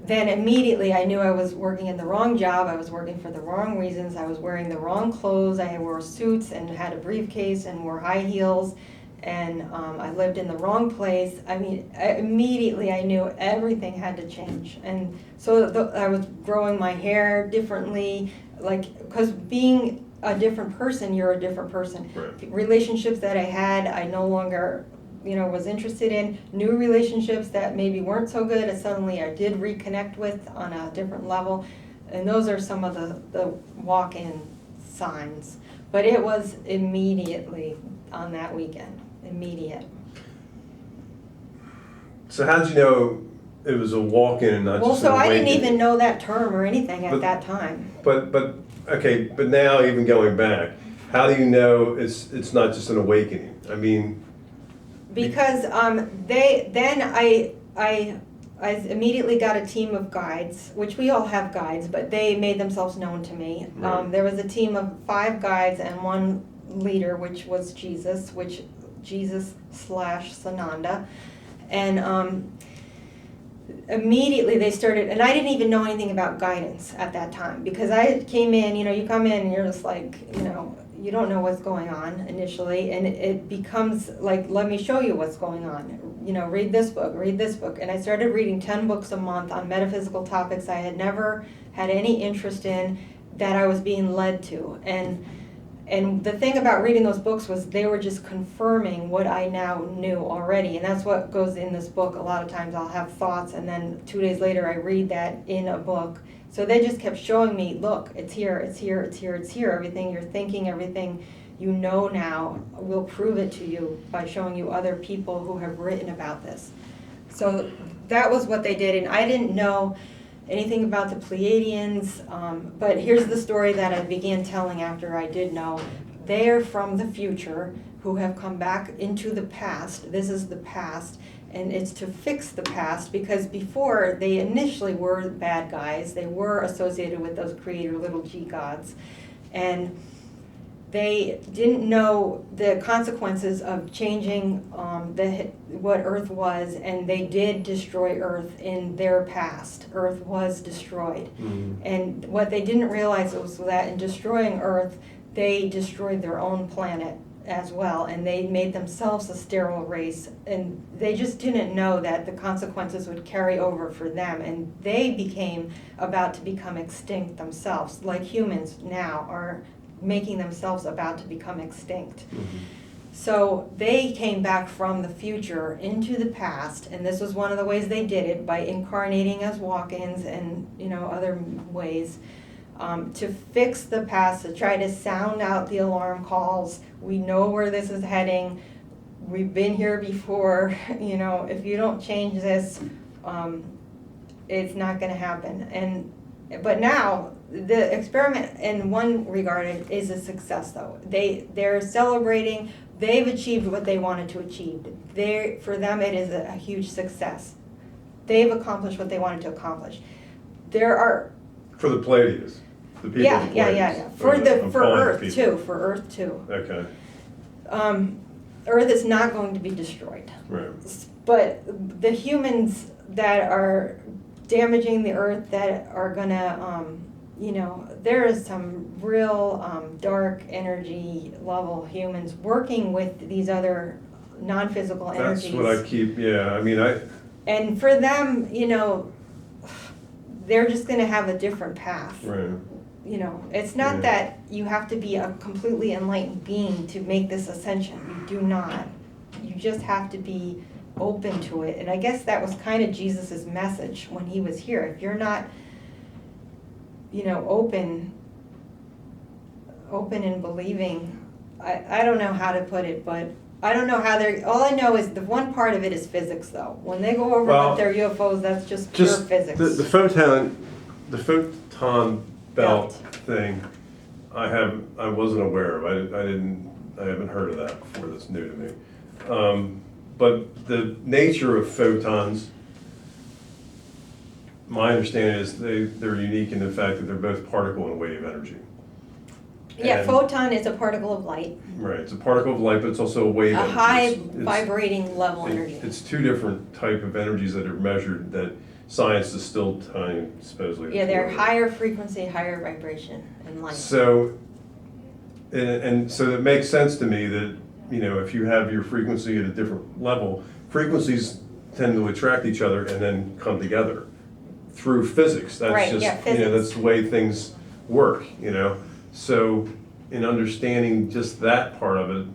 then immediately I knew I was working in the wrong job. I was working for the wrong reasons. I was wearing the wrong clothes. I wore suits and had a briefcase and wore high heels, and I lived in the wrong place. I mean, immediately I knew everything had to change. And so I was growing my hair differently, because being a different person, you're a different person. Right. Relationships that I had, I no longer was interested in. New relationships that maybe weren't so good, and suddenly I did reconnect with on a different level. And those are some of the walk-in signs. But it was immediately on that weekend, immediate. So how did you know it was a walk-in and not Well, just an so I didn't awakening? even know that term or anything at But- that time. But okay, but now even going back, how do you know it's not just an awakening? I mean, Because I immediately got a team of guides, which we all have guides, but they made themselves known to me. Right. There was a team of 5 guides and 1 leader, which was Jesus/Sananda. And immediately they started, and I didn't even know anything about guidance at that time, because I came in, you come in and you're just like, you don't know what's going on initially, and it becomes like, let me show you what's going on. Read this book. And I started reading 10 books a month on metaphysical topics I had never had any interest in, that I was being led to. And the thing about reading those books was they were just confirming what I now knew already. And that's what goes in this book. A lot of times I'll have thoughts, and then 2 days later I read that in a book. So they just kept showing me, look, it's here, it's here, it's here, it's here. Everything you're thinking, everything you know now, we'll prove it to you by showing you other people who have written about this. So that was what they did, and I didn't know anything about the Pleiadians, but here's the story that I began telling after I did know. They are from the future who have come back into the past. This is the past. And it's to fix the past, because before they initially were bad guys. They were associated with those creator little g gods. And they didn't know the consequences of changing what Earth was, and they did destroy Earth in their past. Earth was destroyed. mm, And what they didn't realize was that in destroying Earth, they destroyed their own planet as well, and they made themselves a sterile race, and they just didn't know that the consequences would carry over for them, and they became about to become extinct themselves, like humans now are making themselves about to become extinct. So they came back from the future into the past, and this was one of the ways they did it, by incarnating as walk-ins and other ways. To fix the past, to try to sound out the alarm calls. We know where this is heading. We've been here before. If you don't change this, it's not going to happen. But now the experiment, in one regard, is a success. Though they're celebrating. They've achieved what they wanted to achieve. For them, it is a huge success. They've accomplished what they wanted to accomplish. There are. for the Pleiadians, the people. Yeah. of the Pleiades. For I'm calling Earth people. too. For Earth too. Okay, Earth is not going to be destroyed, right. but the humans that are damaging the Earth, that are gonna, there is some real dark energy level humans working with these other non-physical energies. That's what I keep. Yeah, I mean, And for them, they're just gonna have a different path. right. It's not Yeah. that you have to be a completely enlightened being to make this ascension. You do not. You just have to be open to it. And I guess that was kind of Jesus's message when he was here. If you're not, open and believing, I don't know how to put it, but I don't know how they're, all I know is the one part of it is physics though. When they go over Well, with their UFOs, that's just pure physics. the photon belt thing, I wasn't aware of. I haven't heard of that before. That's new to me. But the nature of photons, my understanding is they're unique in the fact that they're both particle and wave energy. Yeah, And- photon is a particle of light, Right, it's a particle of light, but it's also a wave a energy. high It's- vibrating level energy. It's two different type of energies that are measured that science is still trying supposedly. Yeah, to they're deliver. higher frequency, higher vibration in light. So, and so it makes sense to me that, if you have your frequency at a different level, frequencies tend to attract each other and then come together through physics. That's Right, just, yeah, physics. that's the way things work, So in understanding just that part of it,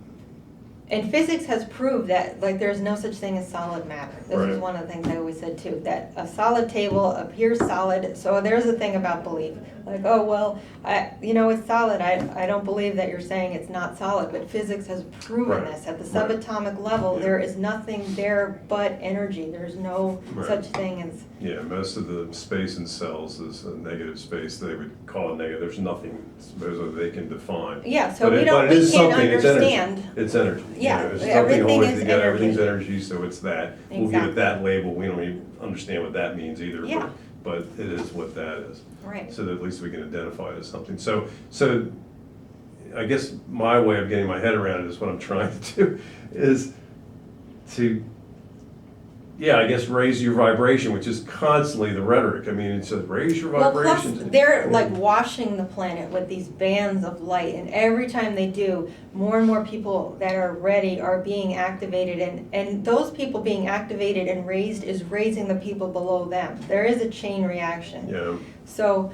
And physics has proved that, like, there's no such thing as solid matter. This is Right. one of the things I always said too, that a solid table appears solid. So there's a thing about belief. Like, oh, well, it's solid. I don't believe that you're saying it's not solid, but physics has proven Right. this. At the Right. subatomic level, Yeah. there is nothing there but energy. There's no Right. such thing as, yeah, most of the space in cells is a negative space. They would call it negative. There's nothing supposedly they can define. yeah, so But we it can't is something. It's energy. understand. It's energy. Yeah, It's everything something always is together. energy. Everything's energy, so it's that. We'll give Exactly. it that label. We don't even understand what that means either. Yeah. But it is what that is. Right. So that at least we can identify it as something. So I guess my way of getting my head around it is what I'm trying to do is to, I guess raise your vibration, which is constantly the rhetoric. I mean, it says raise your Well, plus vibration. they're like washing the planet with these bands of light, and every time they do, more and more people that are ready are being activated, and those people being activated and raised is raising the people below them. There is a chain reaction. Yeah. So,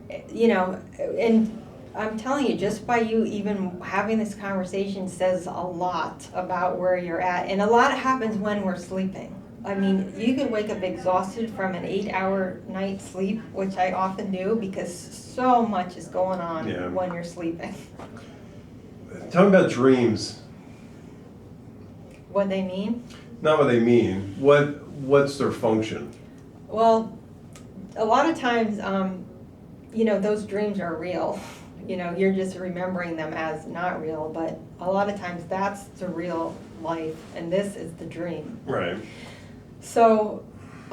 and I'm telling you, just by you even having this conversation says a lot about where you're at. And a lot happens when we're sleeping. I mean, you could wake up exhausted from an 8-hour night sleep, which I often do because so much is going on Yeah. when you're sleeping. Tell me about dreams. What they mean? Not what they mean. What's their function? Well, a lot of times, those dreams are real. You're just remembering them as not real, but a lot of times that's the real life, and this is the dream. Right. So, a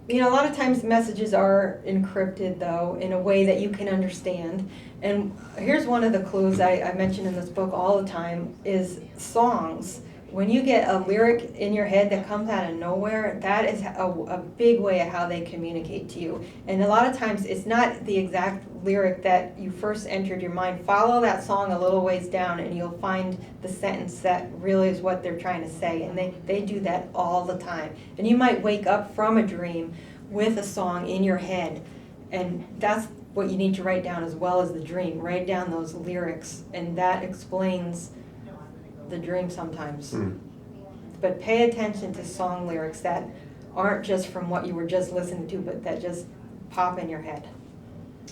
lot of times messages are encrypted, though, in a way that you can understand. And here's one of the clues I mention in this book all the time is songs. When you get a lyric in your head that comes out of nowhere, that is a big way of how they communicate to you. And a lot of times it's not the exact lyric that you first entered your mind. Follow that song a little ways down and you'll find the sentence that really is what they're trying to say. And they do that all the time. And you might wake up from a dream with a song in your head. And that's what you need to write down as well as the dream. Write down those lyrics, and that explains the dream sometimes. But pay attention to song lyrics that aren't just from what you were just listening to, but that just pop in your head.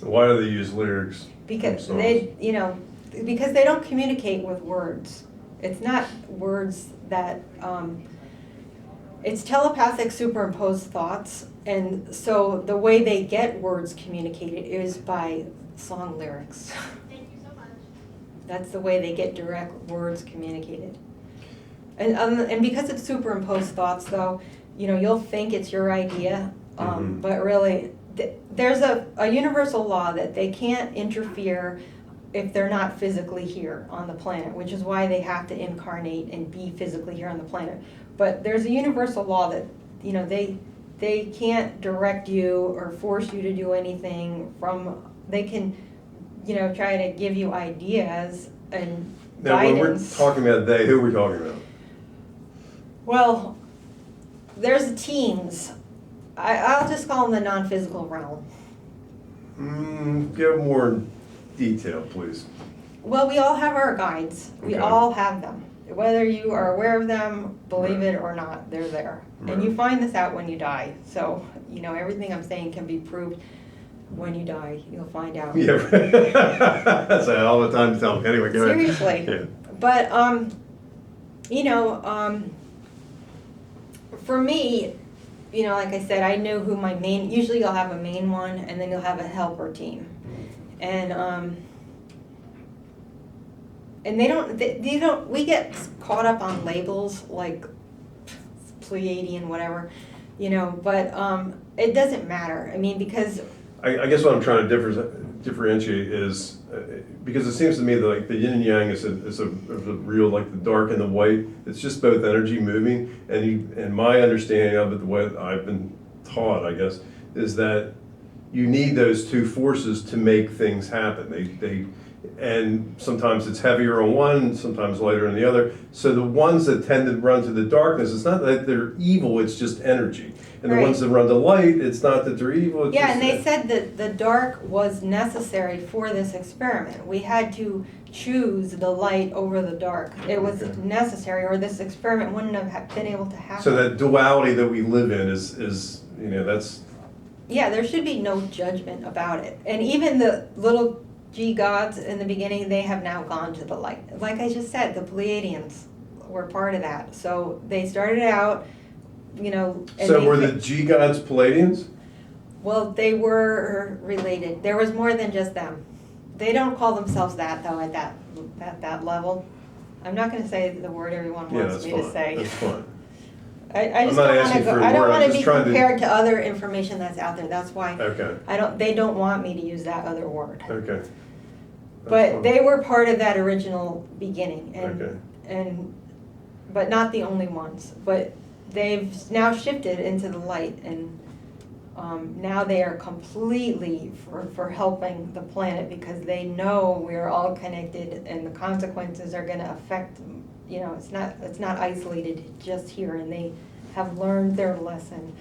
Why do they use lyrics? Because from songs? because they don't communicate with words. It's not words that, it's telepathic superimposed thoughts, and so the way they get words communicated is by song lyrics. That's the way they get direct words communicated. And because it's superimposed thoughts, though, you'll think it's your idea, but really, there's a universal law that they can't interfere if they're not physically here on the planet, which is why they have to incarnate and be physically here on the planet. But there's a universal law that, they can't direct you or force you to do anything they can, try to give you ideas and Now, when we're guidance. talking about they, who are we talking about? Well, there's the teens. I'll just call them the non-physical realm. Give more detail, please. Well, we all have our guides. We Okay. all have them. Whether you are aware of them, believe it or not, they're there. And you find this out when you die. So, you know, everything I'm saying can be proved when you die. You'll find out. Yeah, that's all the time to tell me. Anyway, go ahead. Seriously. Yeah. But, you know, for me, you know, like I said, I know who my main, usually you'll have a main one and then you'll have a helper team. And they don't, we get caught up on labels like Pleiadian, whatever, you know, but it doesn't matter. I mean, because I guess what I'm trying to differentiate is because it seems to me that like the yin and yang is a real, like the dark and the white. It's just both energy moving, and my understanding of it, the way I've been taught, I guess, is that you need those two forces to make things happen. And sometimes it's heavier on one, sometimes lighter on the other. So the ones that tend to run to the darkness, it's not that they're evil, it's just energy. And the Right. ones that run to light, it's not that they're evil. It's yeah, just and they said that the dark was necessary for this experiment. We had to choose the light over the dark. It was Okay. necessary, or this experiment wouldn't have been able to happen. So that duality that we live in is you know, that's Yeah, there should be no judgment about it. And even the little G gods in the beginning, they have now gone to the light. Like I just said, the Pleiadians were part of that. So they started out, you know. And so they were the G gods Palladians? Well, they were related. There was more than just them. They don't call themselves that though at that level. I'm not going to say the word everyone Yeah, wants that's me fine. to say. That's fine. I just I'm not don't want asking to for go. a I don't word, want I'm to be just trying to- compared to other information that's out there. That's why Okay. they don't want me to use that other word. Okay. That's But fine. they were part of that original beginning, and Okay. but not the only ones. But they've now shifted into the light, and now they are completely for helping the planet because they know we're all connected, and the consequences are going to affect. You know, it's not isolated just here, and they have learned their lesson.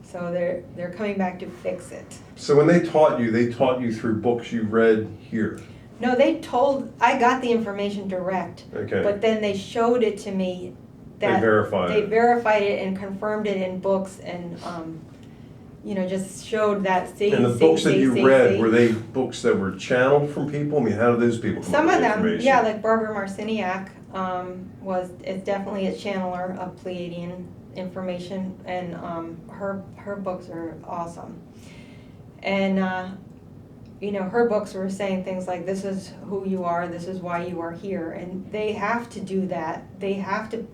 So they're coming back to fix it. So when they taught you through books you read here. No, I got the information direct. Okay. But then they showed it to me that They verified it. verified it and confirmed it in books and, you know, just showed that. And the books that you read, were they books that were channeled from people? I mean, how do those people come Some up of with them, information? yeah, like Barbara Marciniak is definitely a channeler of Pleiadian information, and her books are awesome. And you know, her books were saying things like, this is who you are, this is why you are here, and they have to do that. They have to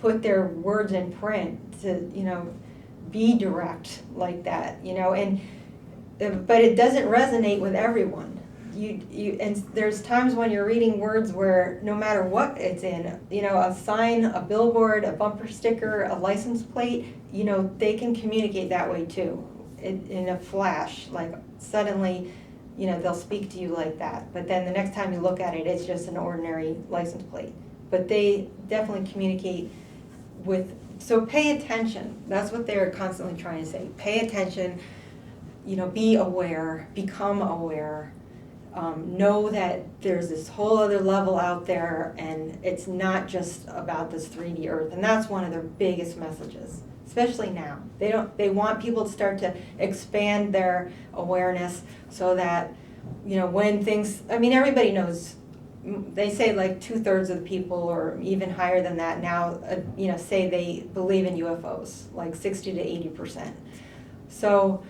put their words in print to, you know, be direct like that, you know, and but it doesn't resonate with everyone. And there's times when you're reading words where no matter what it's in, you know, a sign, a billboard, a bumper sticker, a license plate, you know, they can communicate that way too, in a flash. Like suddenly, you know, they'll speak to you like that. But then the next time you look at it, it's just an ordinary license plate. But they definitely communicate with, so pay attention. That's what they're constantly trying to say. Pay attention, you know, be aware, become aware. Know that there's this whole other level out there, and it's not just about this 3D Earth. And that's one of their biggest messages, especially now. They want people to start to expand their awareness so that, you know, when things, I mean, everybody knows, they say like 2/3 of the people, or even higher than that now, you know, say they believe in UFOs, like 60 to 80%. So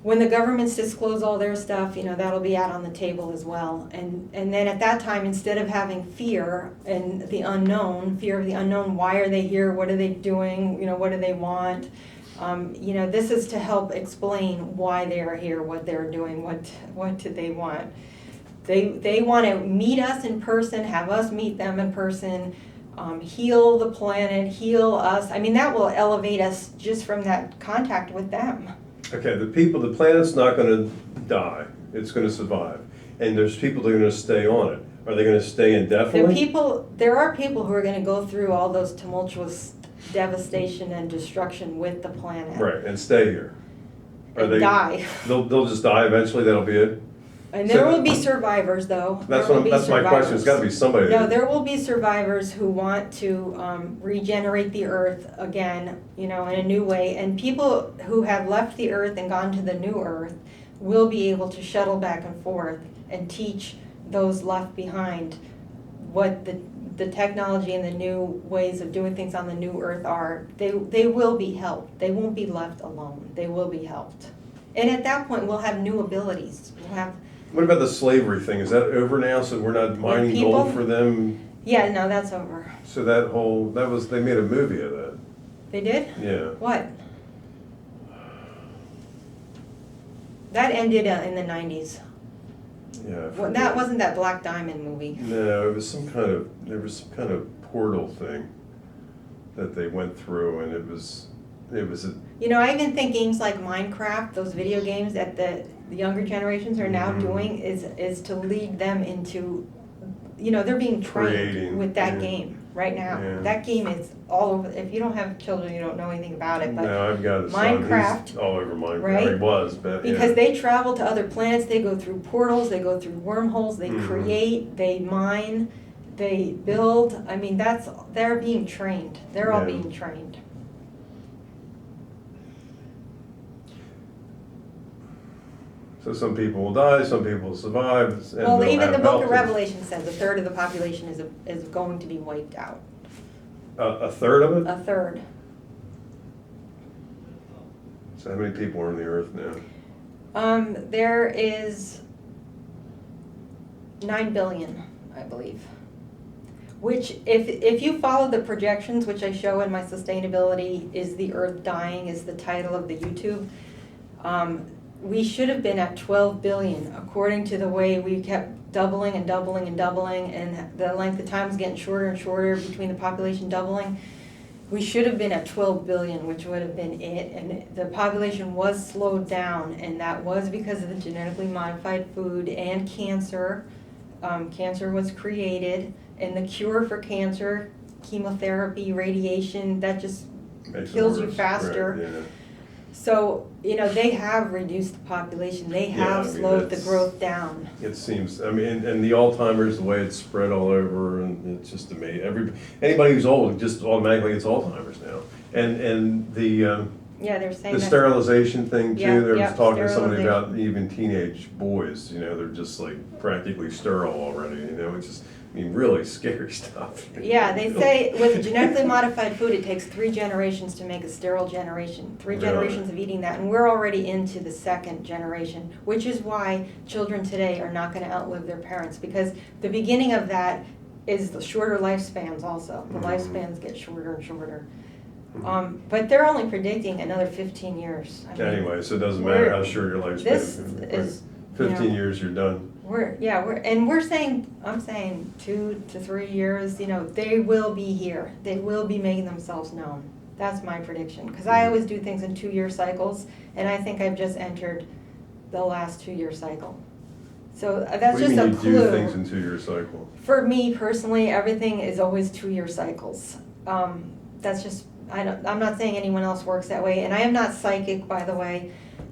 when the governments disclose all their stuff, you know, that'll be out on the table as well. And then at that time, instead of having fear and the unknown, fear of the unknown, why are they here? What are they doing? You know, what do they want? You know, this is to help explain why they are here, what they're doing, what do they want. They want to meet us in person, have us meet them in person, heal the planet, heal us. I mean, that will elevate us just from that contact with them. Okay, the planet's not going to die. It's going to survive. And there's people that are going to stay on it. Are they going to stay indefinitely? There are people who are going to go through all those tumultuous devastation and destruction with the planet. Right, and stay here. And die. They'll just die eventually, that'll be it? And there So- will be survivors, though. That's There will what, be that's my question, it's gotta be survivors. somebody. No, that- there will be survivors who want to regenerate the earth again, in a new way. And people who have left the earth and gone to the new earth will be able to shuttle back and forth and teach those left behind what the technology and the new ways of doing things on the new earth are. They will be helped. They won't be left alone. They will be helped. And at that point, we'll have new abilities. We'll have, What about the slavery thing? Is that over now, so we're not mining people? gold for them? yeah, no, that's over. So they made a movie of that, They did? yeah. What? That ended in the 90s. Yeah. I Well, forget. that wasn't that Black Diamond movie. No, there was some kind of portal thing that they went through, and it was I even think games like Minecraft, those video games that the younger generations are now Mhm. doing is to lead them into, they're being trained Creating, with that yeah. game right now. Yeah. That game is all over. If you don't have children, you don't know anything about it. But no, I've got a son, Minecraft, he's all over Minecraft, right? he was, but because yeah. they travel to other planets, they go through portals, they go through wormholes, they Mhm. create, they mine, they build. I mean, they're being trained. They're all Yeah. being trained. So some people will die, some people will survive, and Well, they'll even the have Book of help. Revelation says a third of the population is going to be wiped out. A third of it? A third. So how many people are on the earth now? There is 9 billion, I believe. Which, if you follow the projections, which I show in my sustainability, is the Earth dying, is the title of the YouTube. We should have been at 12 billion, according to the way we kept doubling and doubling and doubling, and the length of time was getting shorter and shorter between the population doubling. We should have been at 12 billion, which would have been it, and the population was slowed down, and that was because of the genetically modified food and cancer. Cancer was created, and the cure for cancer, chemotherapy, radiation, that just Makes it kills you worse. faster. Right, yeah. So, they have reduced the population, they Yeah, have I mean, slowed the it's- growth down. It seems, I mean, and the Alzheimer's, the way it's spread all over, and it's just amazing. Anybody who's old just automatically gets Alzheimer's now. And the Yeah, they're saying the that. sterilization thing Yeah, too, there yeah, was talking to somebody sterilization. about even teenage boys, they're just like practically sterile already, it's just, really scary stuff. Yeah, they say with genetically modified food, it takes 3 generations to make a sterile generation. 3 Really? generations of eating that, and we're already into the 2nd generation, which is why children today are not gonna outlive their parents, because the beginning of that is the shorter lifespans also. The Mhm. lifespans get shorter and shorter. But they're only predicting another 15 years. I mean, Anyway, so it doesn't matter how we're- short your lifespan This is. is, 15 years, you're done. I'm saying 2 to 3 years, they will be here. They will be making themselves known. That's my prediction. Because I always do things in 2-year cycles, and I think I've just entered the last 2-year cycle. So that's What do just you a mean you do things clue. in 2-year cycle? For me personally, everything is always 2-year cycles. That's just, I'm not saying anyone else works that way, and I am not psychic, by the way.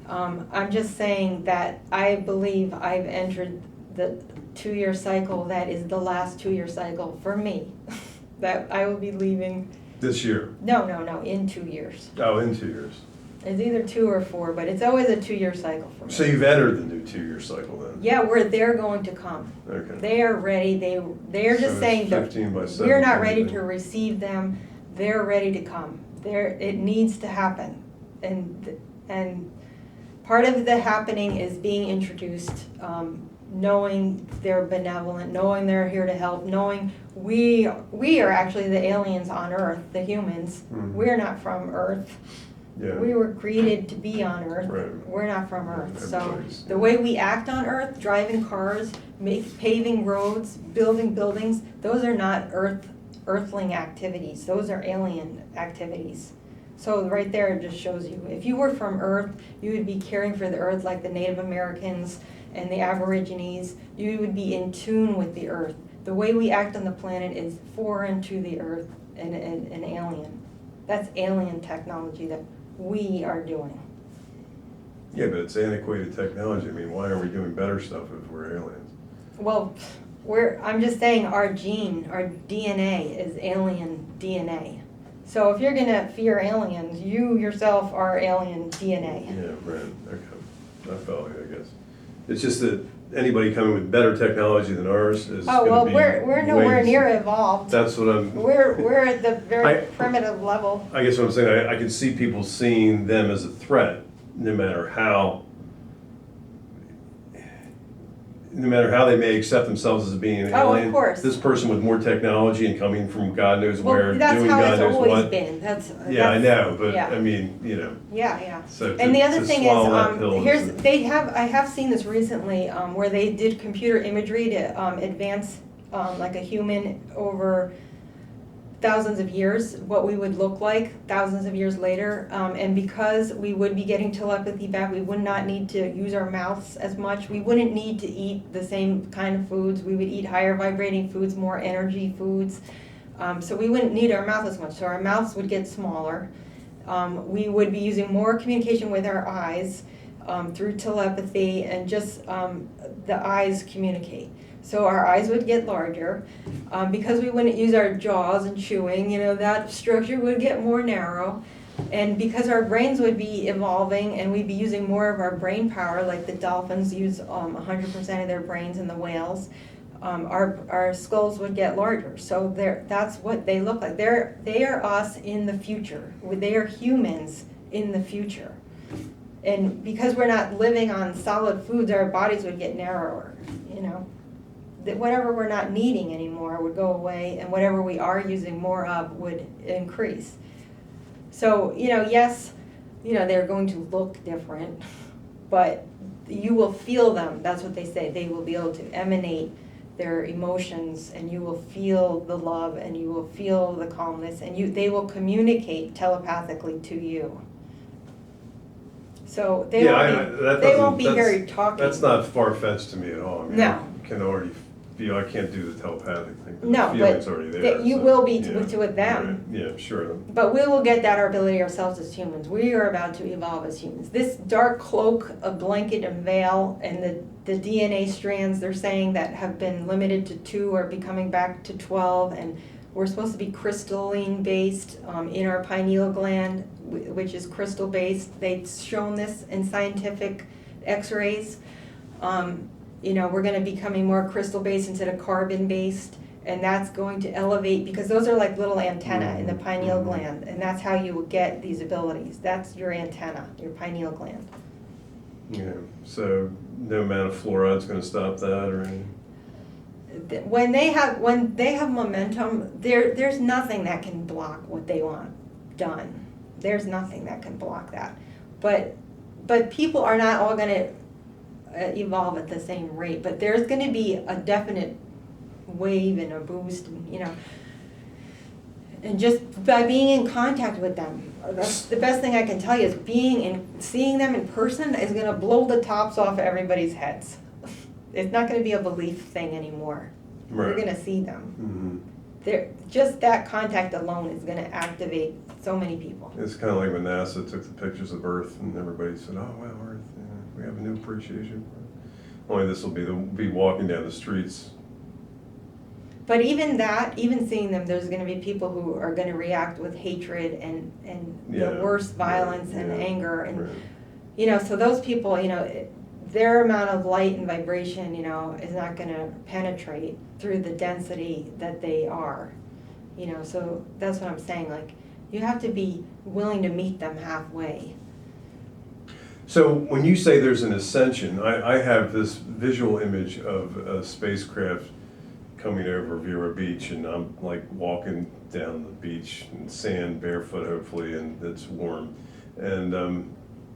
I'm just saying that I believe I've entered the 2-year cycle that is the last 2-year cycle for me. That I will be leaving, This year? no, in 2 years. Oh, in 2 years. It's either 2 or 4, but it's always a 2-year cycle for me. So you've entered the new 2-year cycle then? Yeah, they're going to come. Okay. They are ready, they're So just it's saying that 15 by we're not 17 ready then. to receive them, they're ready to come. It needs to happen. And part of the happening is being introduced, knowing they're benevolent, knowing they're here to help, knowing we are actually the aliens on Earth, the humans. Mhm. We're not from Earth. Yeah. We were created to be on Earth. Right. We're not from Earth. So Everybody's- the way we act on Earth, driving cars, paving roads, building buildings, those are not earthling activities. Those are alien activities. So right there, it just shows you. If you were from Earth, you would be caring for the Earth like the Native Americans and the Aborigines. You would be in tune with the Earth. The way we act on the planet is foreign to the Earth and alien. That's alien technology that we are doing. Yeah, but it's antiquated technology. I mean, why are we doing better stuff if we're aliens? Well, I'm just saying our gene, our DNA is alien DNA. So if you're gonna fear aliens, you yourself are alien DNA. Yeah, right, okay. I follow you, I guess. It's just that anybody coming with better technology than ours is Oh, well, gonna be we're nowhere way- near evolved. That's what I'm. We're at the very I- primitive level. I guess what I'm saying, I can see people seeing them as a threat, no matter how they may accept themselves as being an Oh, of alien. course. This person with more technology and coming from God knows Well, where, that's doing how God it's knows always what. been. Yeah, I know, but yeah. I mean, you know, Yeah. so And the to other thing is, swallow that pill I have seen this recently, where they did computer imagery to advance like a human over thousands of years, what we would look like thousands of years later. And because we would be getting telepathy back, we would not need to use our mouths as much. We wouldn't need to eat the same kind of foods. We would eat higher vibrating foods, more energy foods. So we wouldn't need our mouth as much. So our mouths would get smaller. We would be using more communication with our eyes through telepathy, and just the eyes communicate. So our eyes would get larger. Because we wouldn't use our jaws and chewing, that structure would get more narrow. And because our brains would be evolving and we'd be using more of our brain power, like the dolphins use 100% of their brains, and the whales, our skulls would get larger. So that's what they look like. They are us in the future. They are humans in the future. And because we're not living on solid foods, our bodies would get narrower, That whatever we're not needing anymore would go away, and whatever we are using more of would increase. So, yes, they're going to look different, but you will feel them. That's what they say. They will be able to emanate their emotions, and you will feel the love, and you will feel the calmness, and they will communicate telepathically to you. So they won't be very talking. That's not far-fetched to me at all. I mean, No. I can already feel, I can't do the telepathic thing, but No, the but feeling's already there. you so, will be yeah, with them. right. Yeah, sure. But we will get that ability ourselves as humans. We are about to evolve as humans. This dark cloak, a blanket and veil, and the DNA strands, they're saying, that have been limited to 2 are becoming back to 12, and we're supposed to be crystalline based in our pineal gland, which is crystal based. They've shown this in scientific x-rays. We're going to be becoming more crystal based instead of carbon based, and that's going to elevate, because those are like little antennae in the pineal gland, and that's how you will get these abilities. That's your antenna, your pineal gland. Yeah, so no amount of fluoride's gonna stop that or anything? When they have momentum, there's nothing that can block what they want done. There's nothing that can block that. But people are not all going to evolve at the same rate. But there's going to be a definite wave and a boost, and just by being in contact with them. That's the best thing I can tell you, is seeing them in person is going to blow the tops off everybody's heads. It's not going to be a belief thing anymore. Right. You're going to see them. Mm-hmm. Just that contact alone is going to activate so many people. It's kind of like when NASA took the pictures of Earth and everybody said, "Oh wow, Earth, we have a new appreciation for it." Only this will be walking down the streets. But even seeing them, there's going to be people who are going to react with hatred and the worst violence and anger, and so those people, their amount of light and vibration, is not going to penetrate through the density that they are, so that's what I'm saying. Like, you have to be willing to meet them halfway. So when you say there's an ascension, I have this visual image of a spacecraft coming over Vera Beach, and I'm like walking down the beach in sand, barefoot hopefully, and it's warm. And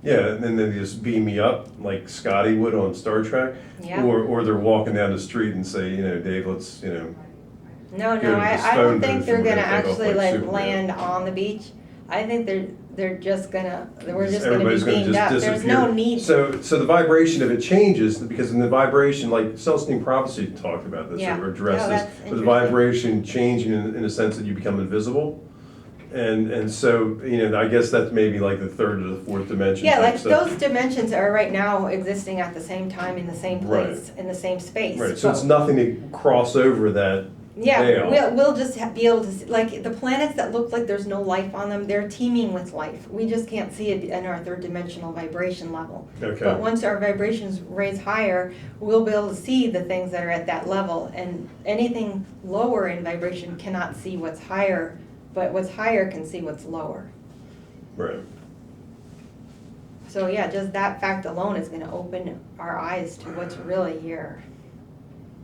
and then they just beam me up like Scotty would on Star Trek. Yeah. Or they're walking down the street and say, Dave, let's, No, I don't think they're gonna actually land on the beach. I think we're just gonna be beamed up. There's no need. So the vibration, if it changes, because in the vibration, like Celestine Prophecy talked about this or addressed this, but the vibration changing in a sense that you become invisible, And so, I guess that's maybe like the third or the fourth dimension. Yeah, type like stuff. those dimensions are right now existing at the same time in the same place, in the same space. Right, so But- it's nothing to cross over that Yeah, veil. we'll just be able to see, like, the planets that look like there's no life on them, they're teeming with life. We just can't see it in our third dimensional vibration level. Okay. But once our vibrations raise higher, we'll be able to see the things that are at that level. And anything lower in vibration cannot see what's higher, but what's higher can see what's lower. Right. So yeah, just that fact alone is gonna open our eyes to what's really here.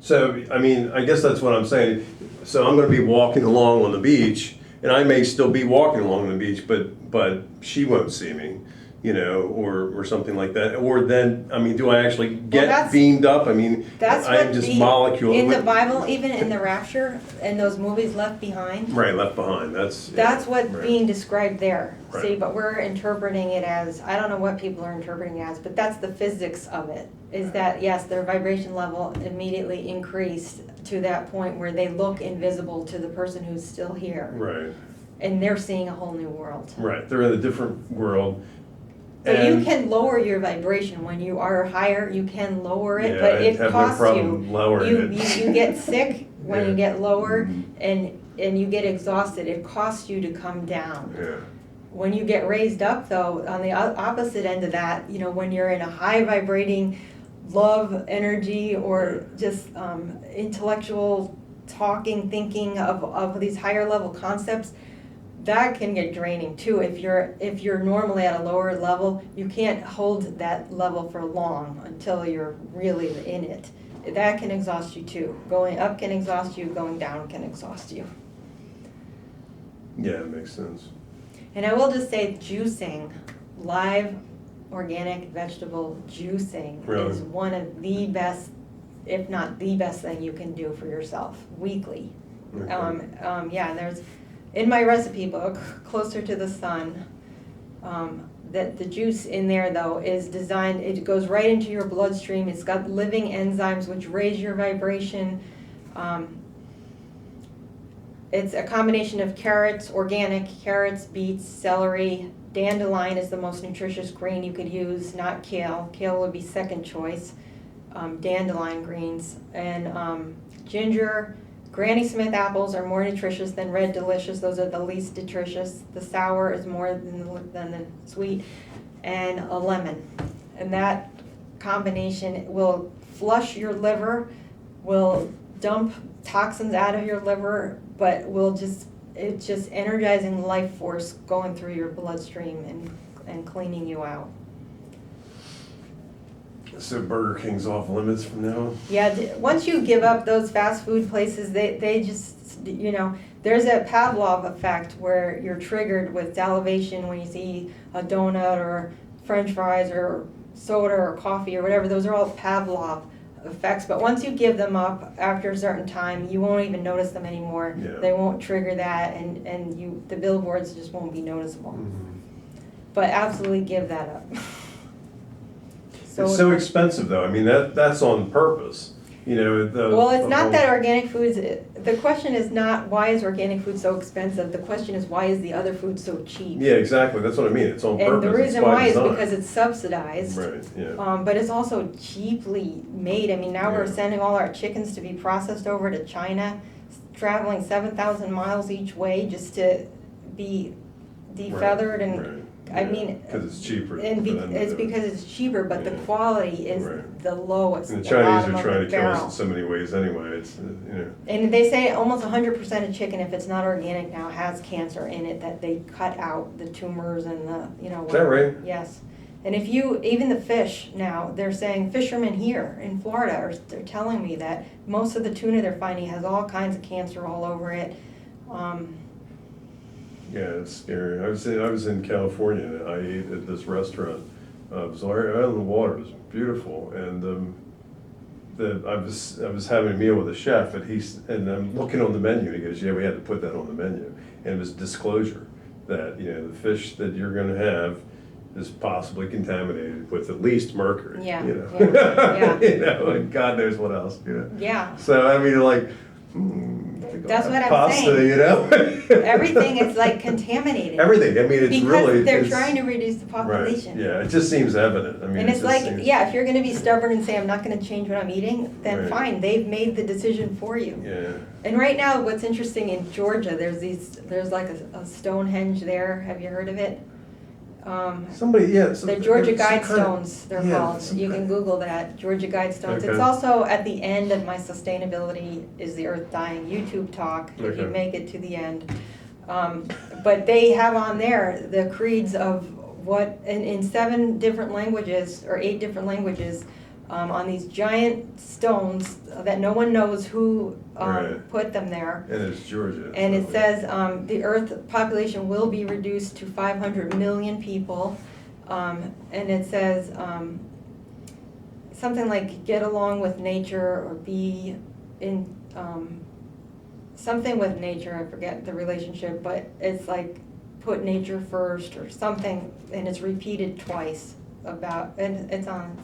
So, I guess that's what I'm saying. So I'm gonna be walking along on the beach, and I may still be walking along the beach, but she won't see me, or something like that. Or then, do I actually get that's- beamed up? That's I'm what just molecule. in the Bible, even in the Rapture, and those movies Left Behind, Right, left behind, that's that's right. being described there. Right. See, but we're interpreting it as, I don't know what people are interpreting it as, but that's the physics of it. Is that, yes, their vibration level immediately increased to that point where they look invisible to the person who's still here. Right, And they're seeing a whole new world. right, they're in a different world. So you And- can lower your vibration when you are higher. You can lower it, Yeah, but I it have no costs problem you. lowering You, it. you get sick when Yeah. you get lower, Mhm. and you get exhausted. It costs you to come down. Yeah, When you get raised up, though, on the opposite end of that, when you're in a high vibrating love energy or just intellectual talking, thinking of these higher level concepts, that can get draining too. If you're normally at a lower level, you can't hold that level for long until you're really in it. That can exhaust you too. Going up can exhaust you, going down can exhaust you. yeah, it makes sense. And I will just say juicing, live organic vegetable juicing Really? is one of the best, if not the best thing you can do for yourself weekly. Okay. Yeah, there's, in my recipe book, Closer to the Sun, that the juice in there though is designed, it goes right into your bloodstream. It's got living enzymes which raise your vibration. It's a combination of carrots, organic carrots, beets, celery. Dandelion is the most nutritious green you could use, not kale. Kale would be second choice. Dandelion greens. And ginger. Granny Smith apples are more nutritious than Red Delicious. Those are the least nutritious. The sour is more than the sweet. And a lemon. And that combination will flush your liver, will dump toxins out of your liver, but it's just energizing life force going through your bloodstream and cleaning you out. So Burger King's off limits from now on? Yeah, once you give up those fast food places, they just, there's a Pavlov effect where you're triggered with salivation when you see a donut or French fries or soda or coffee or whatever. Those are all Pavlov effects, but once you give them up after a certain time, you won't even notice them anymore. Yeah. They won't trigger that, and the billboards just won't be noticeable. Mhm. But absolutely give that up. It's so expensive though, that's on purpose, Well, it's the not whole- that organic foods, the question is not why is organic food so expensive, the question is why is the other food so cheap? Yeah, exactly, that's what I mean, it's on purpose. And the it's reason by why is design. because it's subsidized. Right, yeah. But it's also cheaply made. Now we're Yeah. sending all our chickens to be processed over to China, traveling 7,000 miles each way just to be defeathered and, Because it's cheaper. and for them to it's do it. because it's cheaper, but the Yeah. quality is Right. the lowest, And the the Chinese bottom are of trying the to kill us barrel. in so many ways anyway, it's, And they say almost 100% of chicken, if it's not organic now, has cancer in it, that they cut out the tumors and the, Is that right? Yes. And even the fish now, they're saying, fishermen here in Florida they're telling me that most of the tuna they're finding has all kinds of cancer all over it. yeah, it's scary. I was in California, and I ate at this restaurant, it was right on the water, it was beautiful, and I was having a meal with a chef, and I'm looking on the menu, and he goes, yeah, we had to put that on the menu, and it was disclosure that, the fish that you're gonna have is possibly contaminated with at least mercury. Yeah, Yeah. yeah. And God knows what else, Yeah. So, like, That's I'll what have I'm pasta, saying. you know? Everything is like contaminated. Everything. I mean, it's Because really. they're it's- trying to reduce the Right. population. Yeah, it just seems evident. I mean, And it it's just like, seems, yeah, if you're gonna be stubborn and say, I'm not gonna change what I'm eating, then Right. fine, they've made the decision for you. Yeah. And right now, what's interesting in Georgia, there's like a Stonehenge there, have you heard of it? Somebody, yeah. The Georgia Guidestones, they're yeah, called. some You can kind- Google that, Georgia Guidestones. It's Okay. also at the end of my Sustainability is the Earth Dying YouTube talk, if you Okay. make it to the end. But they have on there the creeds of what, in 7 different languages, or 8 different languages, on these giant stones that no one knows who Right. put them there. And it's Georgia. And it so- says, the Earth population will be reduced to 500 million people. And it says, something like get along with nature or be in, something with nature, I forget the relationship, but it's like put nature first or something, and it's repeated twice about, and it's on,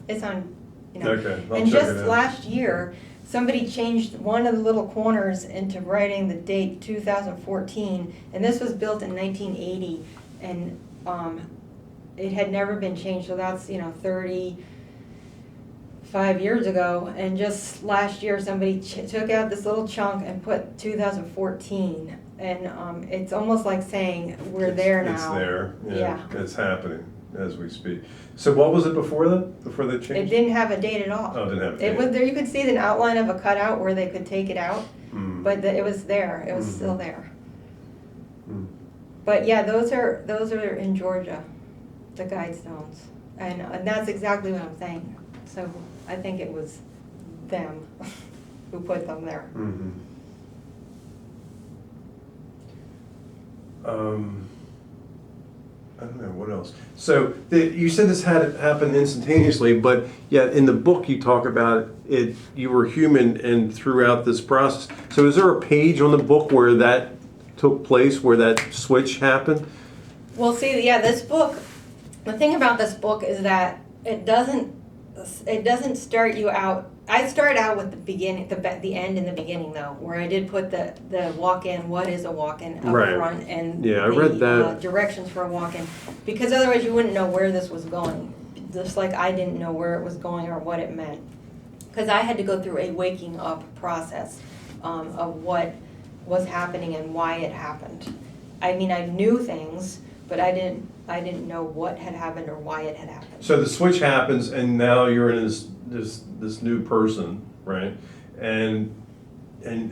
you know. Okay, I'll And check just it out. last year, somebody changed one of the little corners into writing the date 2014, and this was built in 1980, and it had never been changed, so that's, 35 years ago, and just last year, somebody took out this little chunk and put 2014, and it's almost like saying, we're there now. It's there, Yeah. It's happening as we speak. So what was it before that, before they It changed? didn't have a date at all. Oh, it didn't have a It date. was there. You could see an outline of a cutout where they could take it out, Hmm. but it was there. It was Mhm. still there. Hmm. But yeah, those are in Georgia, the Guidestones, and that's exactly what I'm saying. So I think it was them who put them there. Mhm. I don't know, what else? So, you said this had happened instantaneously, but yet in the book you talk about it, you were human and throughout this process. So is there a page on the book where that took place, where that switch happened? Well, see, yeah, this book. The thing about this book is that it doesn't start you out. I started out with the beginning, the end and the beginning though, where I did put the walk-in. What is a walk-in up Right. front, and Yeah, I read that. directions for a walk-in, because otherwise you wouldn't know where this was going. Just like I didn't know where it was going or what it meant, because I had to go through a waking up process of what was happening and why it happened. I mean, I knew things, but I didn't know what had happened or why it had happened. So the switch happens, and now you're in this new person, right? And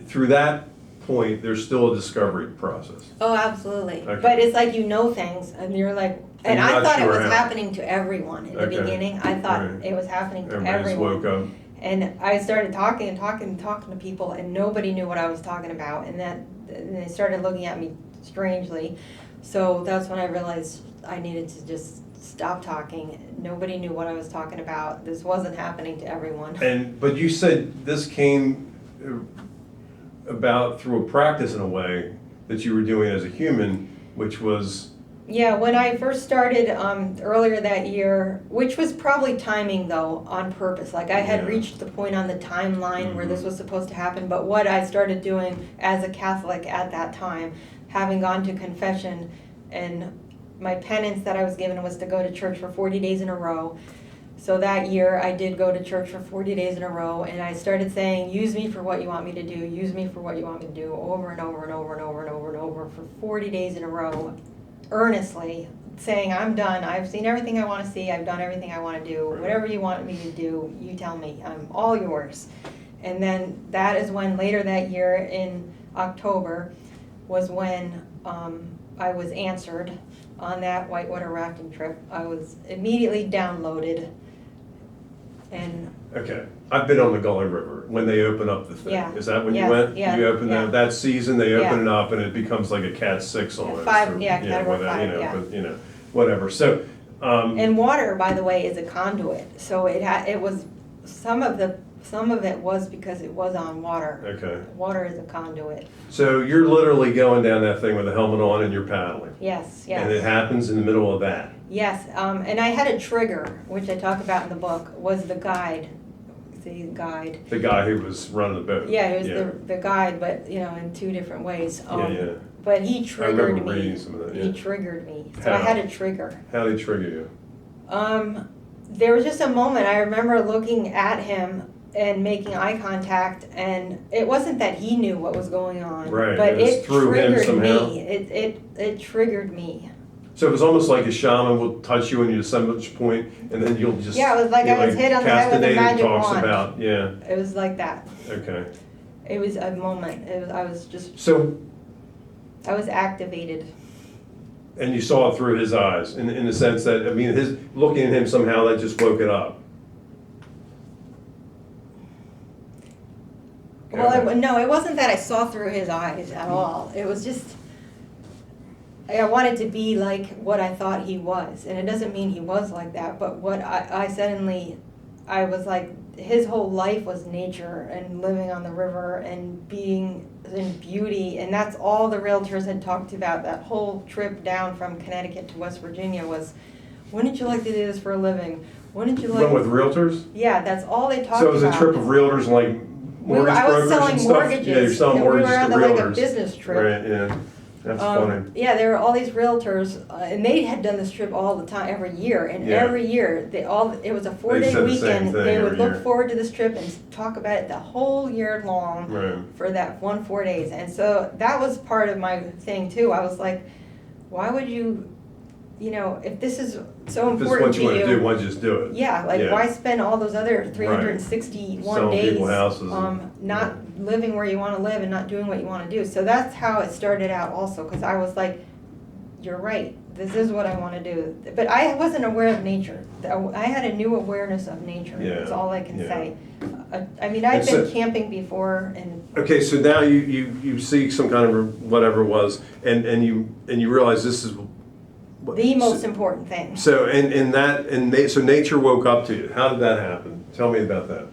through that point, there's still a discovery process. Oh, absolutely. Okay. But it's like you know things, and you're like, and And you're I not thought it sure was how. happening to everyone in the Okay. beginning. I thought Right. it was happening to Everybody just everyone. woke up. And I started talking to people, and nobody knew what I was talking about, and they started looking at me strangely. So that's when I realized I needed to just stop talking. Nobody knew what I was talking about. This wasn't happening to everyone. But you said this came about through a practice in a way that you were doing as a human, which was Yeah, when I first started earlier that year, which was probably timing though, on purpose. Like I had Yeah. reached the point on the timeline where this Mhm. was supposed to happen, but what I started doing as a Catholic at that time, having gone to confession, and my penance that I was given was to go to church for 40 days in a row. So that year I did go to church for 40 days in a row, and I started saying, use me for what you want me to do, use me for what you want me to do, over and over and over and over and over and over for 40 days in a row, earnestly, saying, I'm done, I've seen everything I want to see, I've done everything I want to do, Right. whatever you want me to do, you tell me, I'm all yours. And then that is when, later that year in October, was when I was answered on that whitewater rafting trip. I was immediately downloaded, and okay. I've been on the Gully River when they open up the thing. Yeah. Is that when Yes, you went? yeah, You open yeah. that season. They open Yeah. it up, and it becomes like a Cat 6 almost. five, or, yeah, category whatever, 5, yeah. But whatever. So. And water, by the way, is a conduit. So it was some of it was because it was on water. Okay. Water is a conduit. So you're literally going down that thing with a helmet on and you're paddling. Yes, And it yes, happens in the middle of that. yes. And I had a trigger, which I talk about in the book, was the guide. the guide. The guy who was running the boat. Yeah, he was the guide, but in two different ways. Yeah. But he triggered remember me. reading some of that, He yeah. triggered me. So I How? had a trigger. How did he trigger you? There was just a moment I remember looking at him and making eye contact, and it wasn't that he knew what was going on, Right, but it was it through him triggered somehow. me. It triggered me. So it was almost like a shaman will touch you when you assemble point, and then you'll just Yeah, it was like I was hit on the head with a Castaneda magic talks wand. about, yeah, It was like that. okay. It was a moment. I was activated. And you saw it through his eyes, in the sense that, I mean, his looking at him somehow, that just woke it up. Well, no, it wasn't that I saw through his eyes at all. It was just, I wanted to be like what I thought he was. And it doesn't mean he was like that, but what I suddenly, I was like, his whole life was nature and living on the river and being in beauty. And that's all the realtors had talked about. That whole trip down from Connecticut to West Virginia was, wouldn't you like to do this for a living? Wouldn't you You like? went with realtors? Yeah, that's all they talked about. So it was a trip of realtors, like mortgage I was brokers selling and stuff? mortgages. Yeah, you're selling and mortgages we were to on like a realtors. business trip. Right, yeah, that's funny. Yeah, there were all these realtors, and they had done this trip all the time, every year. And Yeah. every year, it was a They 4-day said the same weekend. thing They would every look year. forward to this trip and talk about it the whole year long Right. for that 4 days. And so that was part of my thing too. I was like, why would you, if this is so If this is important what to you want to do, you, why don't you just do it? yeah, like Yeah. why spend all those other 361 Selling days people houses and- not living where you want to live and not doing what you want to do? So that's how it started out also, because I was like, you're right, this is what I want to do. But I wasn't aware of nature. I had a new awareness of nature. Yeah, That's all I can yeah. say. I mean, I've And so- been camping before, and Okay, so now you see some kind of whatever it was, and you realize this is what- the most important thing. So so nature woke up to you. How did that happen? Tell me about that.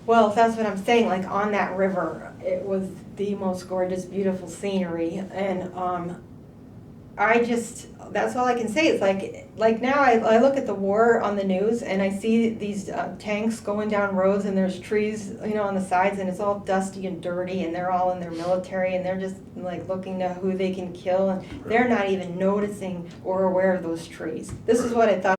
Well, that's what I'm saying, like on that river, it was the most gorgeous, beautiful scenery, and that's all I can say. It's like now I look at the war on the news and I see these tanks going down roads and there's trees, on the sides, and it's all dusty and dirty, and they're all in their military and they're just like looking to who they can kill, and they're not even noticing or aware of those trees. This is what I thought